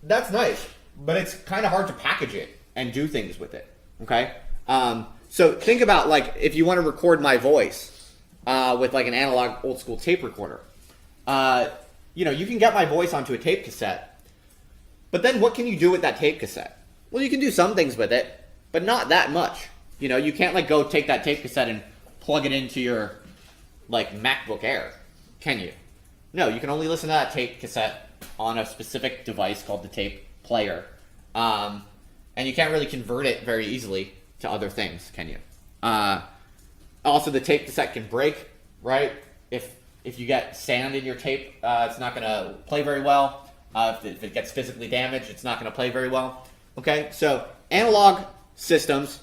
that's nice, but it's kind of hard to package it and do things with it. Okay? So think about, like, if you want to record my voice with like an analog old school tape recorder. You know, you can get my voice onto a tape cassette, but then what can you do with that tape cassette? Well, you can do some things with it, but not that much. You know, you can't like go take that tape cassette and plug it into your like MacBook Air, can you? No, you can only listen to that tape cassette on a specific device called the tape player. And you can't really convert it very easily to other things, can you? Also, the tape cassette can break, right? If you get sand in your tape, it's not going to play very well. If it gets physically damaged, it's not going to play very well. Okay, so analog systems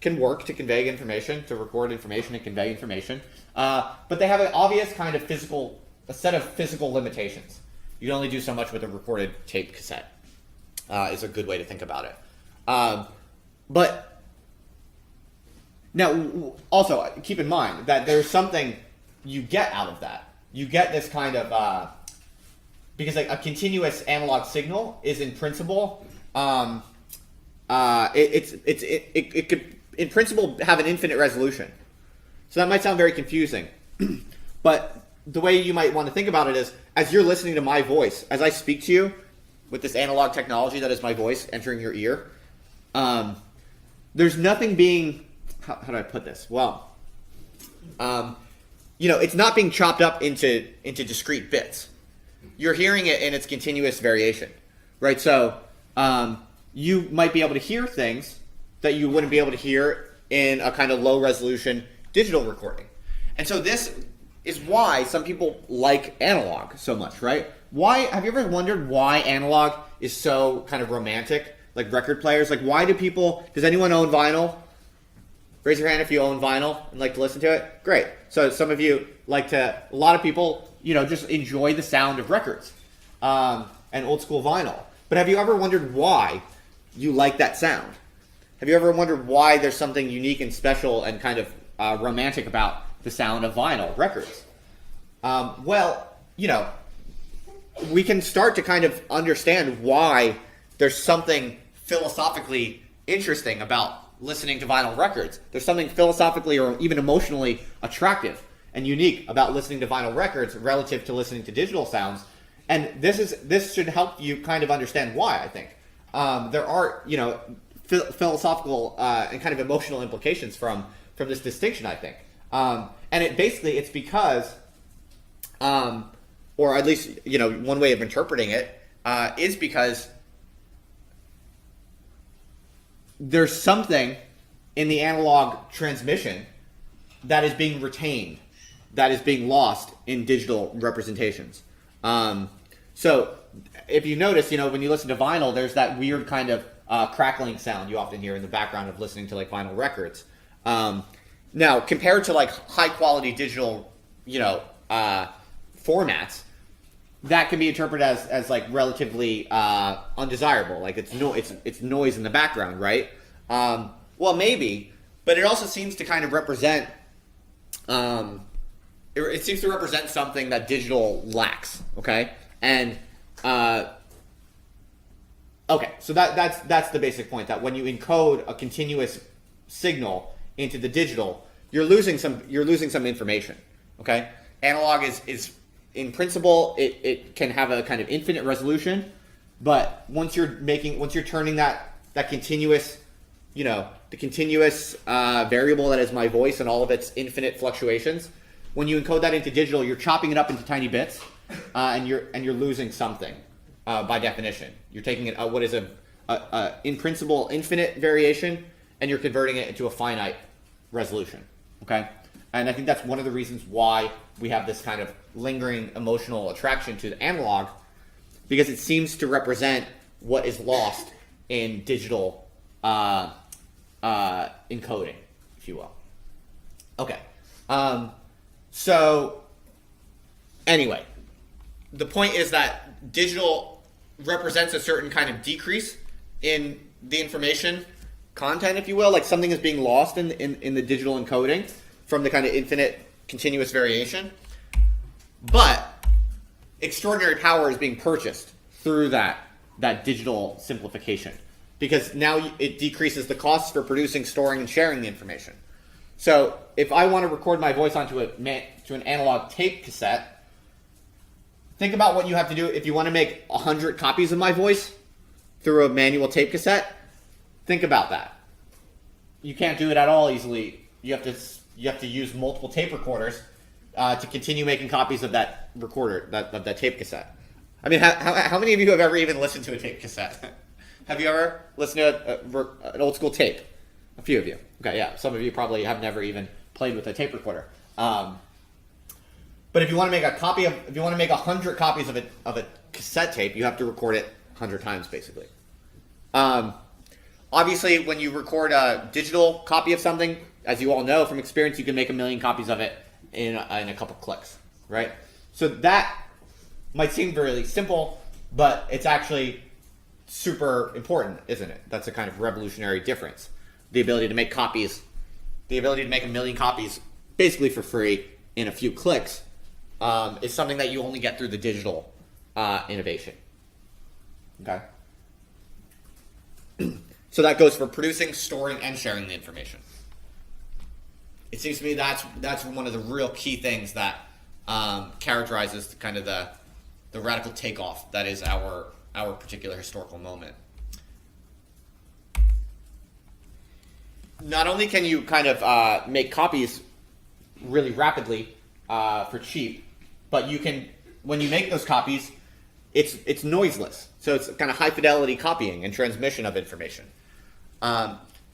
can work to convey information, to record information and convey information, but they have an obvious kind of a set of physical limitations. You can only do so much with a recorded tape cassette. Is a good way to think about it. But now, also keep in mind that there's something you get out of that. You get this kind of because like a continuous analog signal is in principle, it could in principle have an infinite resolution. So that might sound very confusing, but the way you might want to think about it is, as you're listening to my voice, as I speak to you with this analog technology that is my voice entering your ear, there's nothing being, how do I put this? Well, you know, it's not being chopped up into discrete bits. You're hearing it in its continuous variation, right? So you might be able to hear things that you wouldn't be able to hear in a kind of low resolution digital recording. And so this is why some people like analog so much, right? Why, have you ever wondered why analog is so kind of romantic, like record players? Like why do people, does anyone own vinyl? Raise your hand if you own vinyl and like to listen to it. Great. So some of you like to, a lot of people, you know, just enjoy the sound of records and old school vinyl. But have you ever wondered why you like that sound? Have you ever wondered why there's something unique and special and kind of romantic about the sound of vinyl records? Well, you know, we can start to kind of understand why there's something philosophically interesting about listening to vinyl records. There's something philosophically or even emotionally attractive and unique about listening to vinyl records relative to listening to digital sounds. And this should help you kind of understand why, I think. There are, you know, philosophical and kind of emotional implications from this distinction, I think. And it's because, or at least, you know, one way of interpreting it is because there's something in the analog transmission that is being retained, that is being lost in digital representations. So if you notice, you know, when you listen to vinyl, there's that weird kind of crackling sound you often hear in the background of listening to like vinyl records. Now, compared to like high quality digital, you know, formats, that can be interpreted as like relatively undesirable. Like it's noise in the background, right? Well, maybe, but it also seems to kind of represent. It seems to represent something that digital lacks. Okay, and okay, so that's the basic point, that when you encode a continuous signal into the digital, you're losing some information. Okay, analog is in principle it can have a kind of infinite resolution, but once you're turning that continuous, you know, the continuous variable that is my voice and all of its infinite fluctuations, when you encode that into digital, you're chopping it up into tiny bits, and you're losing something by definition. You're taking it what is a in principle infinite variation, and you're converting it into a finite resolution. Okay, and I think that's one of the reasons why we have this kind of lingering emotional attraction to the analog, because it seems to represent what is lost in digital encoding, if you will. Okay. So anyway, the point is that digital represents a certain kind of decrease in the information content, if you will, like something is being lost in the digital encoding from the kind of infinite continuous variation. But extraordinary power is being purchased through that digital simplification, because now it decreases the costs for producing, storing, and sharing the information. So if I want to record my voice onto an analog tape cassette, think about what you have to do if you want to make 100 copies of my voice through a manual tape cassette. Think about that. you can't do it at all easily. You have to use multiple tape recorders to continue making copies of that recorder, of that tape cassette. I mean, how many of you have ever even listened to a tape cassette? Have you ever listened to an old school tape? A few of you. Okay, yeah. Some of you probably have never even played with a tape recorder. But if you want to make if you want to make 100 copies of a cassette tape, you have to record it 100 times, basically. Obviously, when you record a digital copy of something, as you all know from experience, you can make 1 million copies of it in a couple clicks, right? So that might seem really simple, but it's actually super important, isn't it? That's a kind of revolutionary difference. The ability to make copies, the ability to make 1 million copies basically for free in a few clicks is something that you only get through the digital innovation. Okay? So that goes for producing, storing, and sharing the information. It seems to me that's one of the real key things that characterizes kind of the radical takeoff that is our particular historical moment. Not only can you kind of make copies really rapidly for cheap, but you can, when you make those copies, it's noiseless. So it's kind of high fidelity copying and transmission of information.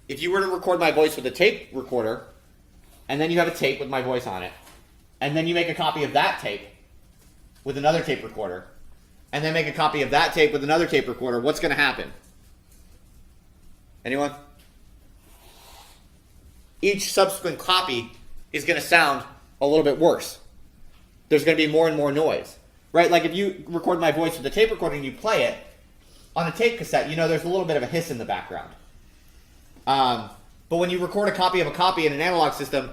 If you were to record my voice with a tape recorder, and then you have a tape with my voice on it, and then you make a copy of that tape with another tape recorder, and then make a copy of that tape with another tape recorder, what's going to happen? Anyone? Each subsequent copy is going to sound a little bit worse. There's going to be more and more noise, right? Like if you record my voice with a tape recorder and you play it, on a tape cassette, you know there's a little bit of a hiss in the background. But when you record a copy of a copy in an analog system,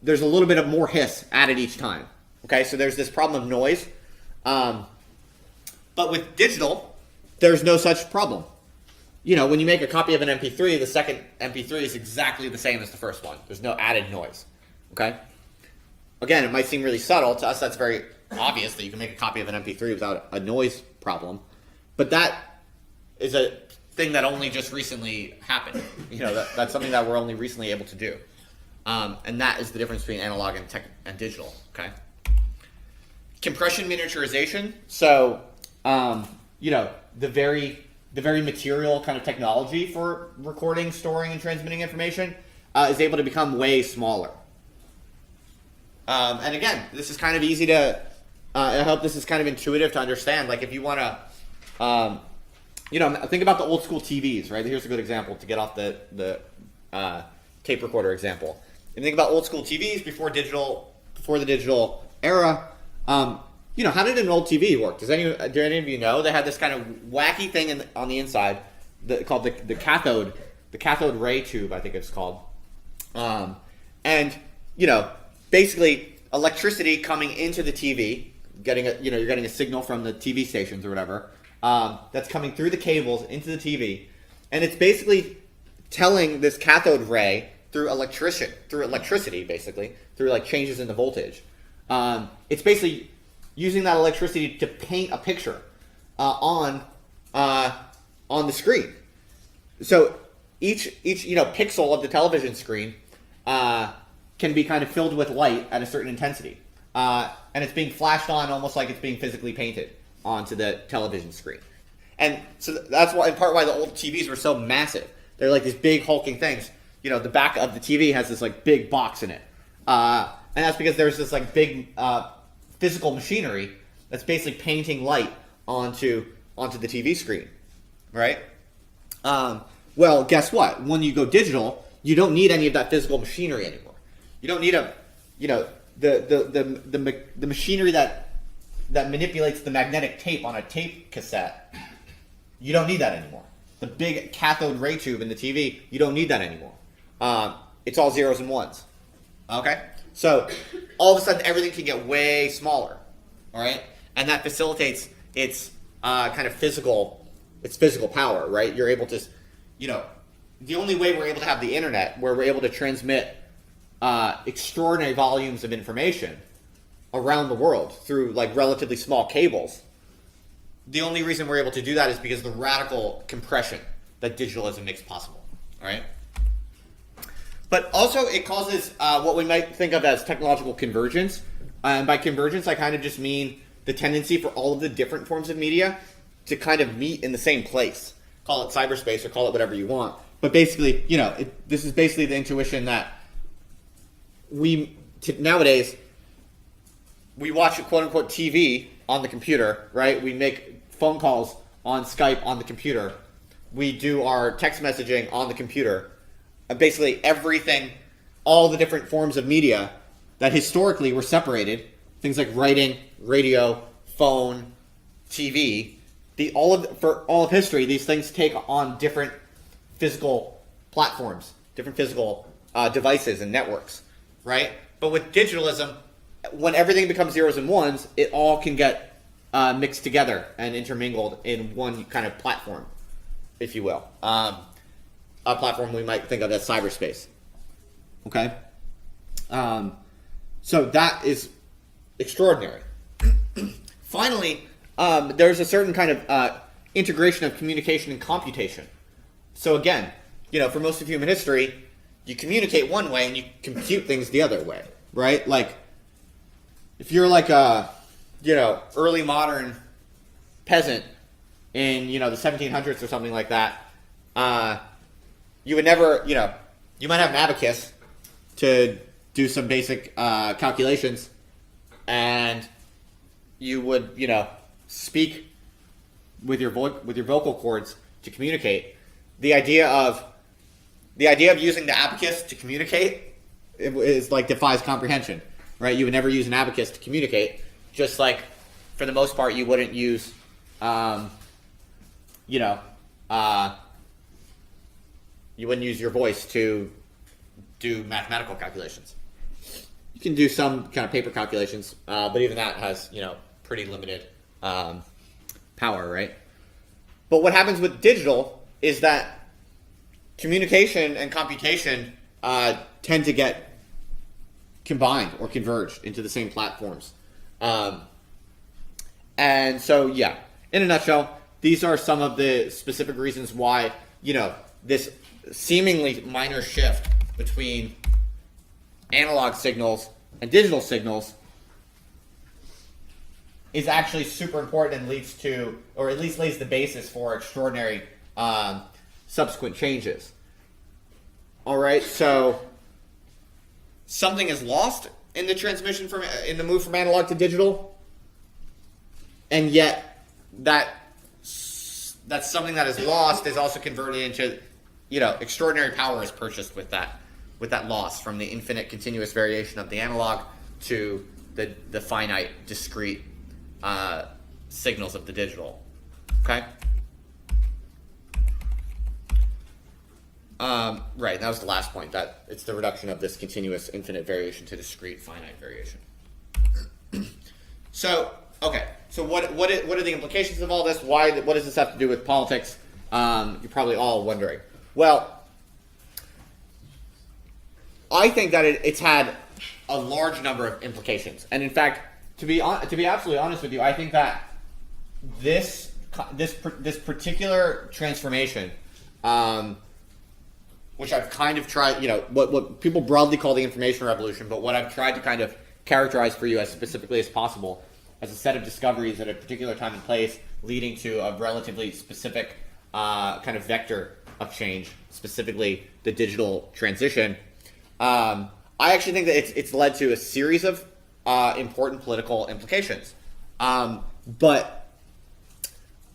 there's a little bit of more hiss added each time. Okay, so there's this problem of noise. But with digital, there's no such problem. You know, when you make a copy of an MP3, the second MP3 is exactly the same as the first one. There's no added noise. Okay? Again, it might seem really subtle. To us, that's very obvious that you can make a copy of an MP3 without a noise problem. But that is a thing that only just recently happened. You know, that's something that we're only recently able to do. And that is the difference between analog and digital. Okay? Compression miniaturization. So, you know, the very material kind of technology for recording, storing, and transmitting information is able to become way smaller. And again, this is kind of easy to, I hope this is kind of intuitive to understand. Like if you want to, you know, think about the old school TVs, right? Here's a good example to get off the tape recorder example. If you think about old school TVs before the digital era, you know, how did an old TV work? Do any of you know? They had this kind of wacky thing on the inside called the cathode ray tube, I think it's called. And, you know, basically electricity coming into the TV, you're getting a signal from the TV stations or whatever, that's coming through the cables into the TV. And it's basically telling this cathode ray through electricity, basically, through like changes in the voltage. It's basically using that electricity to paint a picture on the screen. So each pixel of the television screen can be kind of filled with light at a certain intensity, and it's being flashed on almost like it's being physically painted onto the television screen. And so that's why, in part, why the old TVs were so massive. They're like these big hulking things. You know, the back of the TV has this like big box in it, and that's because there's this like big physical machinery that's basically painting light onto the TV screen, right? Well, guess what? When you go digital, you don't need any of that physical machinery anymore. You don't need the machinery that manipulates the magnetic tape on a tape cassette. You don't need that anymore. The big cathode ray tube in the TV, you don't need that anymore. It's all zeros and ones. Okay? So all of a sudden everything can get way smaller. All right? And that facilitates its kind of physical power, right? You're able to, the only way we're able to have the internet, where we're able to transmit extraordinary volumes of information around the world through like relatively small cables, the only reason we're able to do that is because of the radical compression that digitalism makes possible. All right? But also it causes what we might think of as technological convergence. And by convergence, I kind of just mean the tendency for all of the different forms of media to kind of meet in the same place. Call it cyberspace or call it whatever you want. But basically, this is basically the intuition that nowadays, we watch a quote-unquote TV on the computer, right? We make phone calls on Skype on the computer. We do our text messaging on the computer. Basically everything, all the different forms of media that historically were separated, things like writing, radio, phone, TV, for all of history, these things take on different physical platforms, different physical devices and networks, right? But with digitalism, when everything becomes zeros and ones, it all can get mixed together and intermingled in one kind of platform, if you will. A platform we might think of as cyberspace. Okay? So that is extraordinary. Finally, there's a certain kind of integration of communication and computation. So again, for most of human history, you communicate one way and you compute things the other way, right? Like, if you're like a, early modern peasant in, the 1700s or something like that, you would never, you might have an abacus to do some basic calculations, and you would, speak with your vocal cords to communicate. The idea of using the abacus to communicate is like defies comprehension, right? You would never use an abacus to communicate, just like for the most part you wouldn't use, you wouldn't use your voice to do mathematical calculations. You can do some kind of paper calculations, but even that has, pretty limited power, right? But what happens with digital is that communication and computation tend to get combined or converged into the same platforms. And so, yeah, in a nutshell, these are some of the specific reasons why, this seemingly minor shift between analog signals and digital signals is actually super important and leads to, or at least lays the basis for extraordinary subsequent changes. All right, so something is lost in the in the move from analog to digital, and yet that's something that is lost is also converted into, extraordinary power is purchased with that loss, from the infinite continuous variation of the analog to the finite discrete signals of the digital. Okay. Right, that was the last point, that it's the reduction of this continuous infinite variation to discrete finite variation. So, okay, so what are the implications of all this? What does this have to do with politics? You're probably all wondering. Well, I think that it's had a large number of implications, and in fact, to be absolutely honest with you, I think that this particular transformation, which I've kind of tried, what people broadly call the information revolution, but what I've tried to kind of characterize for you as specifically as possible as a set of discoveries at a particular time and place leading to a relatively specific kind of vector of change, specifically the digital transition. I actually think that it's led to a series of important political implications. But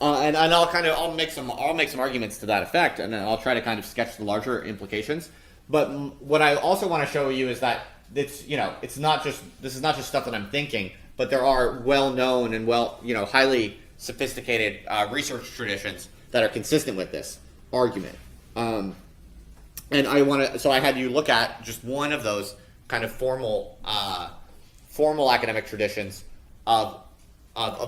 I'll make some arguments to that effect, and then I'll try to kind of sketch the larger implications. But what I also want to show you is that this is not just stuff that I'm thinking, but there are well-known and highly sophisticated research traditions that are consistent with this argument. And so I had you look at just one of those kind of formal academic traditions of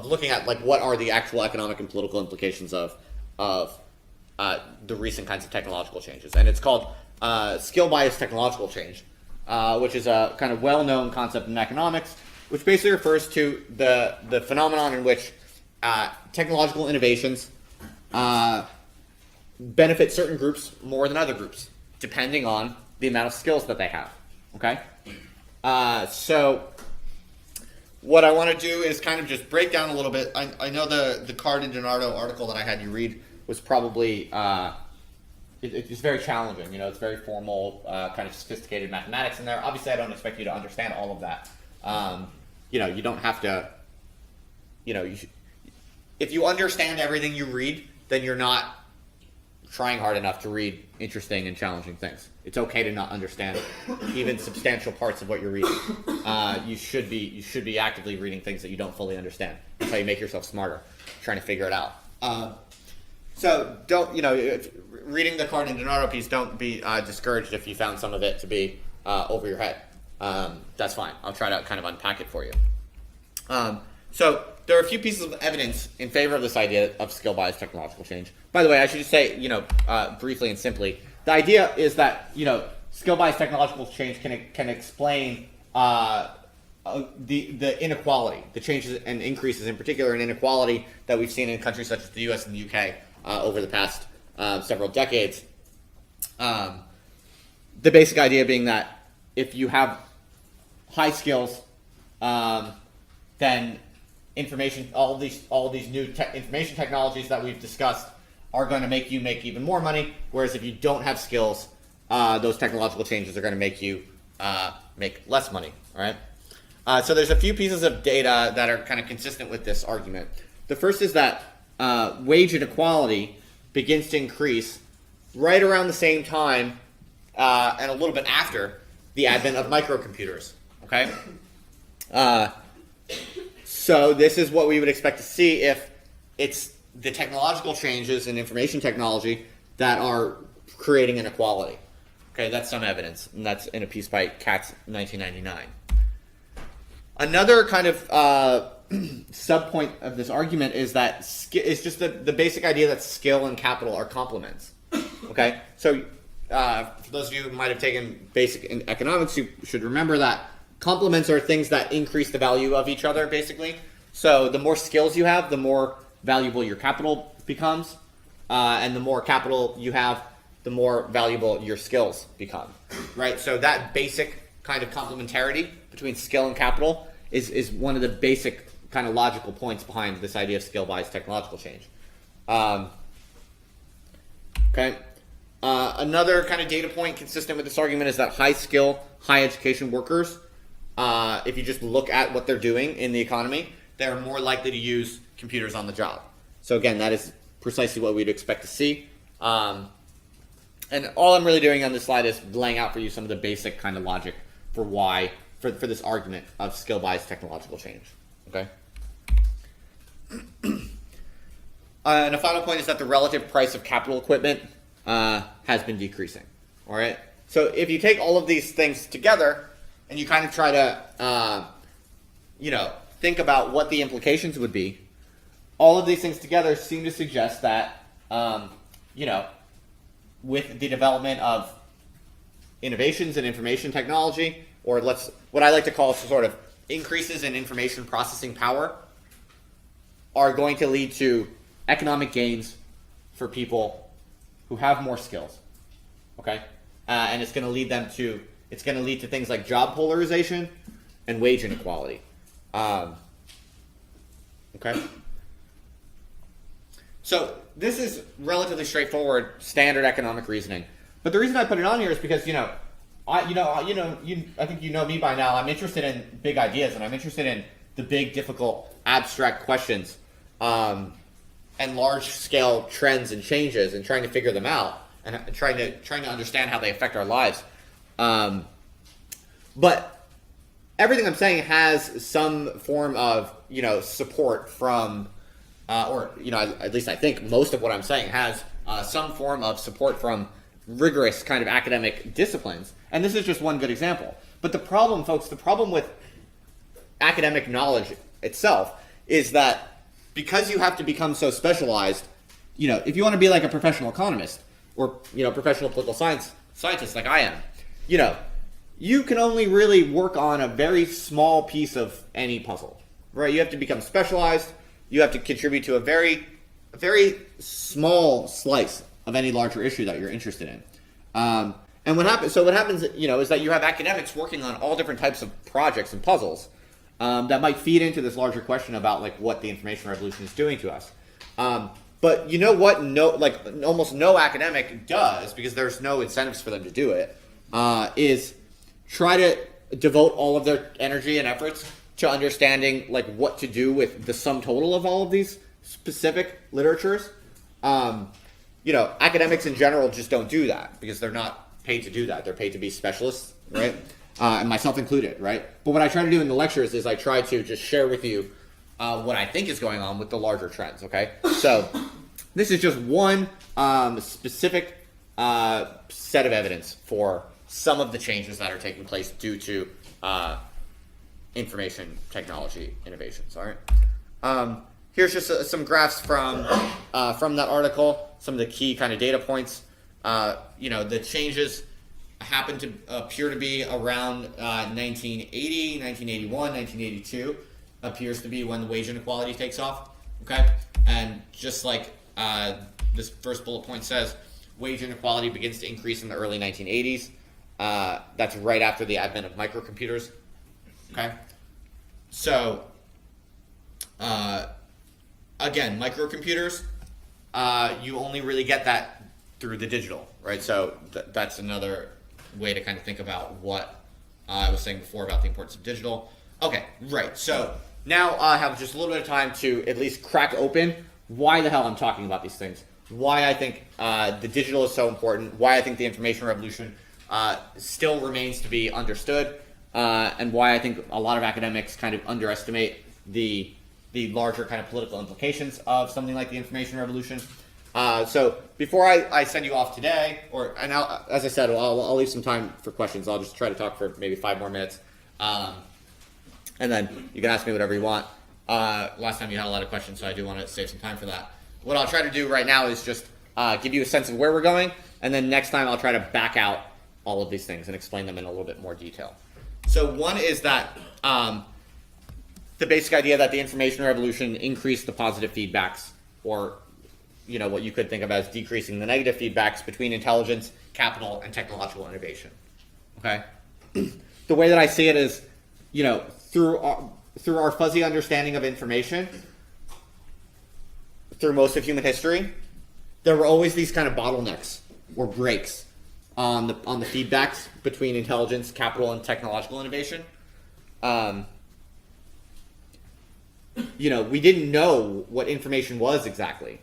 looking at like what are the actual economic and political implications of the recent kinds of technological changes, and it's called skill bias technological change, which is a kind of well-known concept in economics, which basically refers to the phenomenon in which technological innovations benefit certain groups more than other groups, depending on the amount of skills that they have. Okay? So what I want to do is kind of just break down a little bit. I know the Card and Donardo article that I had you read was probably it's very challenging. You know, it's very formal, kind of sophisticated mathematics in there. Obviously, I don't expect you to understand all of that. You know, you don't have to. You know, if you understand everything you read, then you're not trying hard enough to read interesting and challenging things. It's okay to not understand even substantial parts of what you're reading. You should be actively reading things that you don't fully understand. That's how you make yourself smarter, trying to figure it out. So don't, you know, reading the Card and Donardo piece, don't be discouraged if you found some of it to be over your head. That's fine. I'll try to kind of unpack it for you. So there are a few pieces of evidence in favor of this idea of skill-biased technological change. By the way, I should just say, you know, briefly and simply, the idea is that, you know, skill-biased technological change can explain the inequality, the changes and increases in particular in inequality that we've seen in countries such as the US and the UK over the past several decades. The basic idea being that if you have high skills, then information, all of these new information technologies that we've discussed are going to make you make even more money. Whereas if you don't have skills, those technological changes are going to make you make less money. All right. So there's a few pieces of data that are kind of consistent with this argument. The first is that wage inequality begins to increase right around the same time and a little bit after the advent of microcomputers. Okay. So this is what we would expect to see if it's the technological changes in information technology that are creating inequality. Okay, that's some evidence, and that's in a piece by Katz, 1999. Another kind of sub-point of this argument is that it's just the basic idea that skill and capital are complements. Okay, so for those of you who might have taken basic economics, you should remember that complements are things that increase the value of each other, basically. So the more skills you have, the more valuable your capital becomes. And the more capital you have, the more valuable your skills become. Right? So that basic kind of complementarity between skill and capital is one of the basic kind of logical points behind this idea of skill-biased technological change. Okay. Another kind of data point consistent with this argument is that high skill, high education workers, if you just look at what they're doing in the economy, they're more likely to use computers on the job. So again, that is precisely what we'd expect to see. And all I'm really doing on this slide is laying out for you some of the basic kind of logic for why, for this argument of skill-biased technological change. Okay. And a final point is that the relative price of capital equipment has been decreasing. All right. So if you take all of these things together and you kind of try to, think about what the implications would be, all of these things together seem to suggest that, with the development of innovations in information technology, or what I like to call sort of increases in information processing power, are going to lead to economic gains for people who have more skills. Okay, and it's going to lead to things like job polarization and wage inequality. Okay. So this is relatively straightforward, standard economic reasoning. But the reason I put it on here is because I think you know me by now. I'm interested in big ideas, and I'm interested in the big, difficult, abstract questions, and large-scale trends and changes, and trying to figure them out, and trying to understand how they affect our lives. But everything I'm saying has some form of support from. At least I think most of what I'm saying has some form of support from rigorous kind of academic disciplines. And this is just one good example. But the problem, folks, with academic knowledge itself is that because you have to become so specialized, if you want to be like a professional economist or, professional political scientist like I am, you can only really work on a very small piece of any puzzle, right? You have to become specialized. You have to contribute to a very very small slice of any larger issue that you're interested in. And what happens? So what happens, is that you have academics working on all different types of projects and puzzles that might feed into this larger question about like what the information revolution is doing to us. But you know what? Almost no academic does, because there's no incentives for them to do it. Is try to devote all of their energy and efforts to understanding like what to do with the sum total of all of these specific literatures. Academics in general just don't do that because they're not paid to do that. They're paid to be specialists, right? And myself included, right? But what I try to do in the lectures is I try to just share with you what I think is going on with the larger trends, okay? So this is just one specific set of evidence for some of the changes that are taking place due to information technology innovations, all right? Here's just some graphs from that article, some of the key kind of data points. The changes happen to appear to be around 1980, 1981, 1982 appears to be when the wage inequality takes off, okay? And just like this first bullet point says, wage inequality begins to increase in the early 1980s. That's right after the advent of microcomputers, okay? So, again, microcomputers, you only really get that through the digital, right? So that's another way to kind of think about what I was saying before about the importance of digital. Okay, right. So now I have just a little bit of time to at least crack open why the hell I'm talking about these things, why I think the digital is so important, why I think the information revolution still remains to be understood, and why I think a lot of academics kind of underestimate the larger kind of political implications of something like the information revolution. So before I send you off today, as I said, I'll leave some time for questions. I'll just try to talk for maybe 5 more minutes, and then you can ask me whatever you want. Last time you had a lot of questions, so I do want to save some time for that. What I'll try to do right now is just give you a sense of where we're going, and then next time I'll try to back out all of these things and explain them in a little bit more detail. So one is that the basic idea that the information revolution increased the positive feedbacks, or what you could think of as decreasing the negative feedbacks between intelligence, capital, and technological innovation. Okay? The way that I see it is, through our fuzzy understanding of information, through most of human history, there were always these kind of bottlenecks or breaks on the feedbacks between intelligence, capital, and technological innovation. We didn't know what information was exactly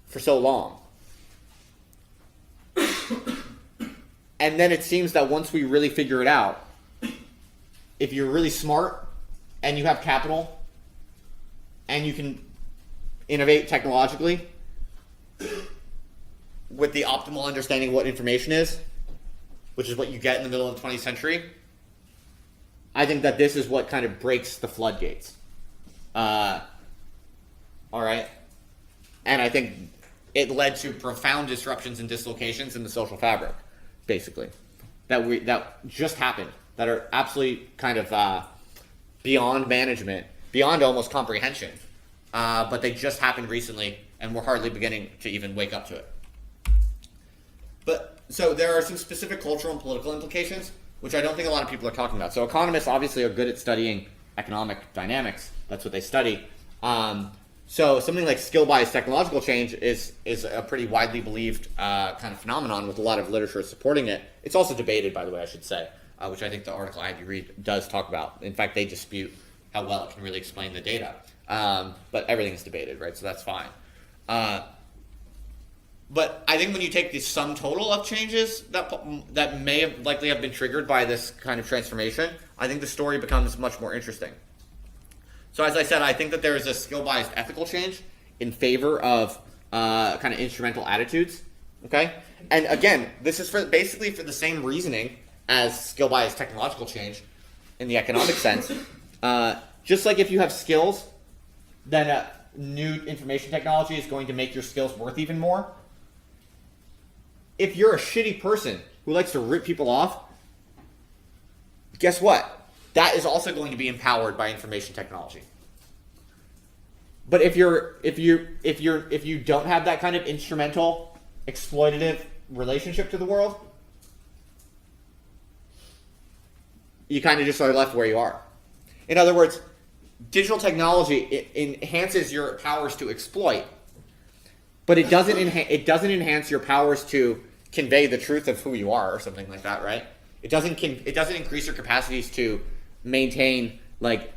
for so long. And then it seems that once we really figure it out, if you're really smart and you have capital and you can innovate technologically with the optimal understanding of what information is, which is what you get in the middle of the 20th century, I think that this is what kind of breaks the floodgates. All right? And I think it led to profound disruptions and dislocations in the social fabric, basically, that just happened, that are absolutely kind of beyond management, beyond almost comprehension, but they just happened recently, and we're hardly beginning to even wake up to it. But so there are some specific cultural and political implications, which I don't think a lot of people are talking about. So economists obviously are good at studying economic dynamics. That's what they study. So something like skill-biased technological change is a pretty widely believed kind of phenomenon with a lot of literature supporting it. It's also debated, by the way, I should say, which I think the article I had you read does talk about. In fact, they dispute how well it can really explain the data. But everything is debated, right? So that's fine. But I think when you take the sum total of changes that may have likely have been triggered by this kind of transformation, I think the story becomes much more interesting. So as I said, I think that there is a skill-biased ethical change in favor of kind of instrumental attitudes, okay? And again, this is basically for the same reasoning as skill-biased technological change in the economic sense. Just like if you have skills, then new information technology is going to make your skills worth even more. If you're a shitty person who likes to rip people off, guess what? That is also going to be empowered by information technology. But if you don't have that kind of instrumental, exploitative relationship to the world, you kind of just are left where you are. In other words, digital technology, it enhances your powers to exploit, but it doesn't enhance your powers to convey the truth of who you are or something like that, right? It doesn't increase your capacities to maintain like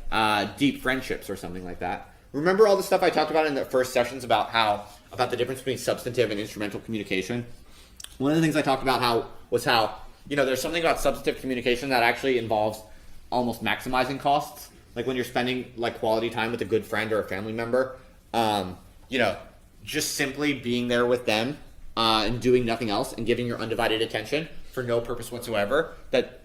deep friendships or something like that. Remember all the stuff I talked about in the first sessions about the difference between substantive and instrumental communication? One of the things I talked about was how there's something about substantive communication that actually involves almost maximizing costs. Like when you're spending like quality time with a good friend or a family member, just simply being there with them and doing nothing else and giving your undivided attention for no purpose whatsoever. That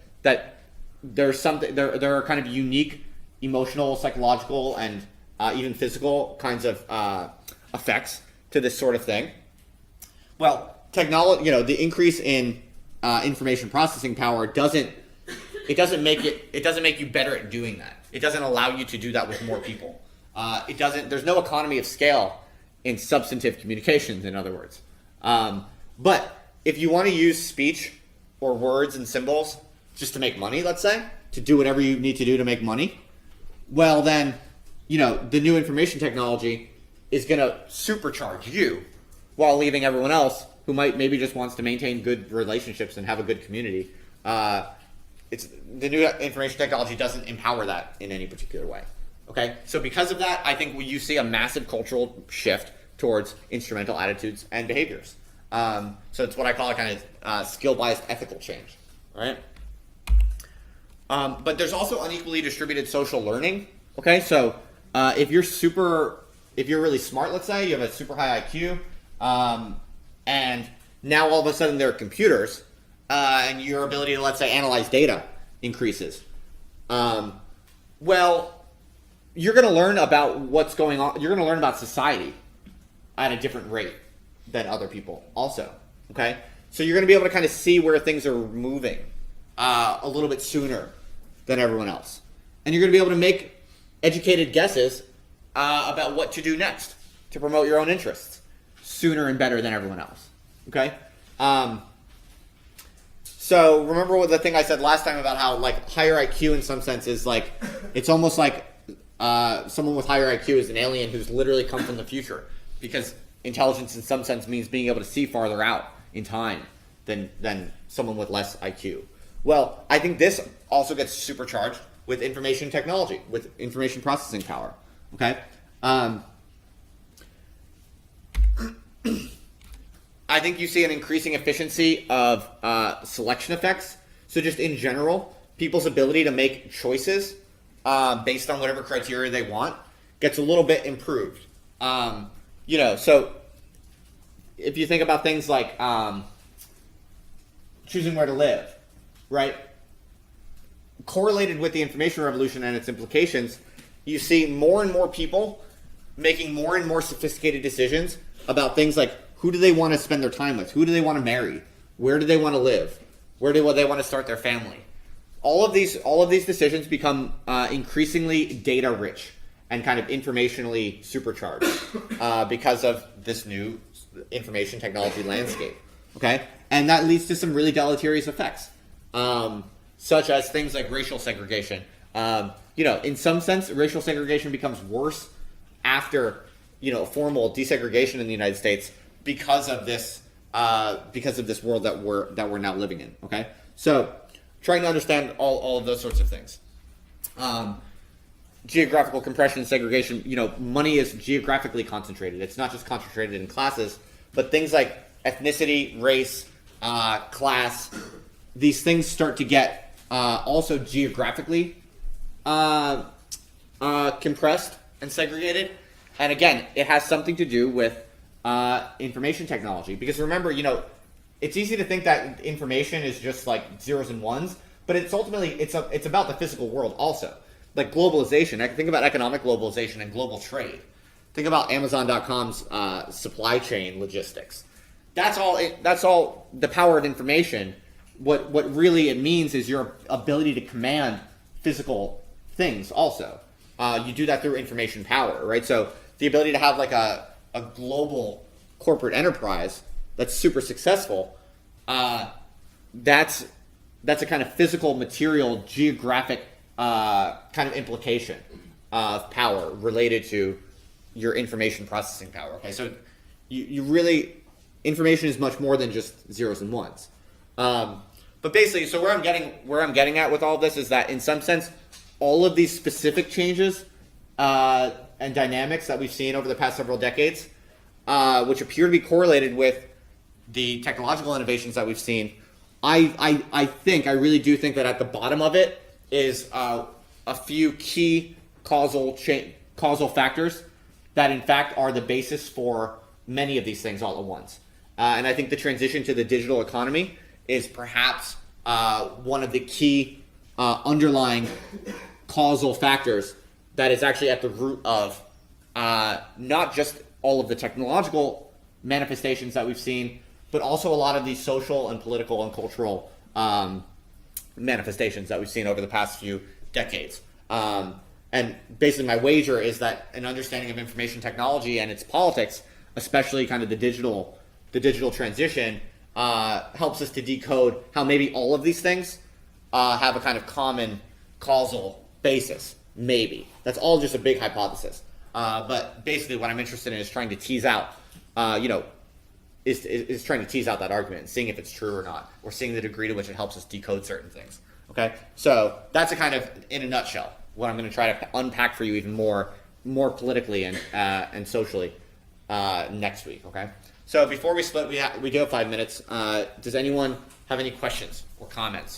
there's something there are kind of unique emotional, psychological, and even physical kinds of effects to this sort of thing. Well, technology, the increase in information processing power doesn't make you better at doing that. It doesn't allow you to do that with more people. There's no economy of scale in substantive communications, in other words. But if you want to use speech or words and symbols just to make money, let's say, to do whatever you need to do to make money, well then, the new information technology is going to supercharge you while leaving everyone else who maybe just wants to maintain good relationships and have a good community. The new information technology doesn't empower that in any particular way. Okay, so because of that, I think you see a massive cultural shift towards instrumental attitudes and behaviors. So it's what I call a kind of skill-biased ethical change, right? But there's also unequally distributed social learning. Okay, so if you're really smart, let's say, you have a super high IQ, and now all of a sudden there are computers, and your ability to, let's say, analyze data increases. Well, you're going to learn about what's going on. You're going to learn about society at a different rate than other people also, okay? So you're going to be able to kind of see where things are moving a little bit sooner than everyone else. And you're going to be able to make educated guesses about what to do next to promote your own interests sooner and better than everyone else, okay? So remember what the thing I said last time about how like higher IQ in some sense is like, it's almost like someone with higher IQ is an alien who's literally come from the future, because intelligence in some sense means being able to see farther out in time than someone with less IQ. Well, I think this also gets supercharged with information technology, with information processing power. Okay? I think you see an increasing efficiency of selection effects. So just in general, people's ability to make choices based on whatever criteria they want gets a little bit improved. So if you think about things like choosing where to live, right? Correlated with the information revolution and its implications, you see more and more people making more and more sophisticated decisions about things like who do they want to spend their time with, who do they want to marry, where do they want to live, where do they want to start their family. All of these decisions become increasingly data rich and kind of informationally supercharged because of this new information technology landscape. Okay, and that leads to some really deleterious effects, such as things like racial segregation. In some sense, racial segregation becomes worse after formal desegregation in the United States because of this world that we're now living in. Okay, so trying to understand all of those sorts of things. Geographical compression and segregation. Money is geographically concentrated. It's not just concentrated in classes, but things like ethnicity, race, class. These things start to get also geographically compressed and segregated. And again, it has something to do with information technology. Because remember, it's easy to think that information is just like zeros and ones, but it's ultimately it's about the physical world also. Like globalization. I can think about economic globalization and global trade. Think about Amazon.com's supply chain logistics. That's all the power of information. What really it means is your ability to command physical things also. You do that through information power, right? So the ability to have like a global corporate enterprise that's super successful, that's that's a kind of physical, material, geographic kind of implication of power related to your information processing power. Okay, so you really, information is much more than just zeros and ones. But basically, so where I'm getting at with all of this is that in some sense, all of these specific changes and dynamics that we've seen over the past several decades, which appear to be correlated with the technological innovations that we've seen, I really do think that at the bottom of it is a few key causal factors that in fact are the basis for many of these things all at once. And I think the transition to the digital economy is perhaps one of the key underlying causal factors that is actually at the root of not just all of the technological manifestations that we've seen, but also a lot of these social and political and cultural manifestations that we've seen over the past few decades. And basically my wager is that an understanding of information technology and its politics, especially kind of the digital transition, helps us to decode how maybe all of these things have a kind of common causal basis. Maybe. That's all just a big hypothesis. But basically what I'm interested in is trying to tease out, is trying to tease out that argument and seeing if it's true or not, or seeing the degree to which it helps us decode certain things. Okay? So that's a kind of, in a nutshell, what I'm going to try to unpack for you even more politically and socially next week. Okay? So before we split, we do have 5 minutes. Does anyone have any questions or comments?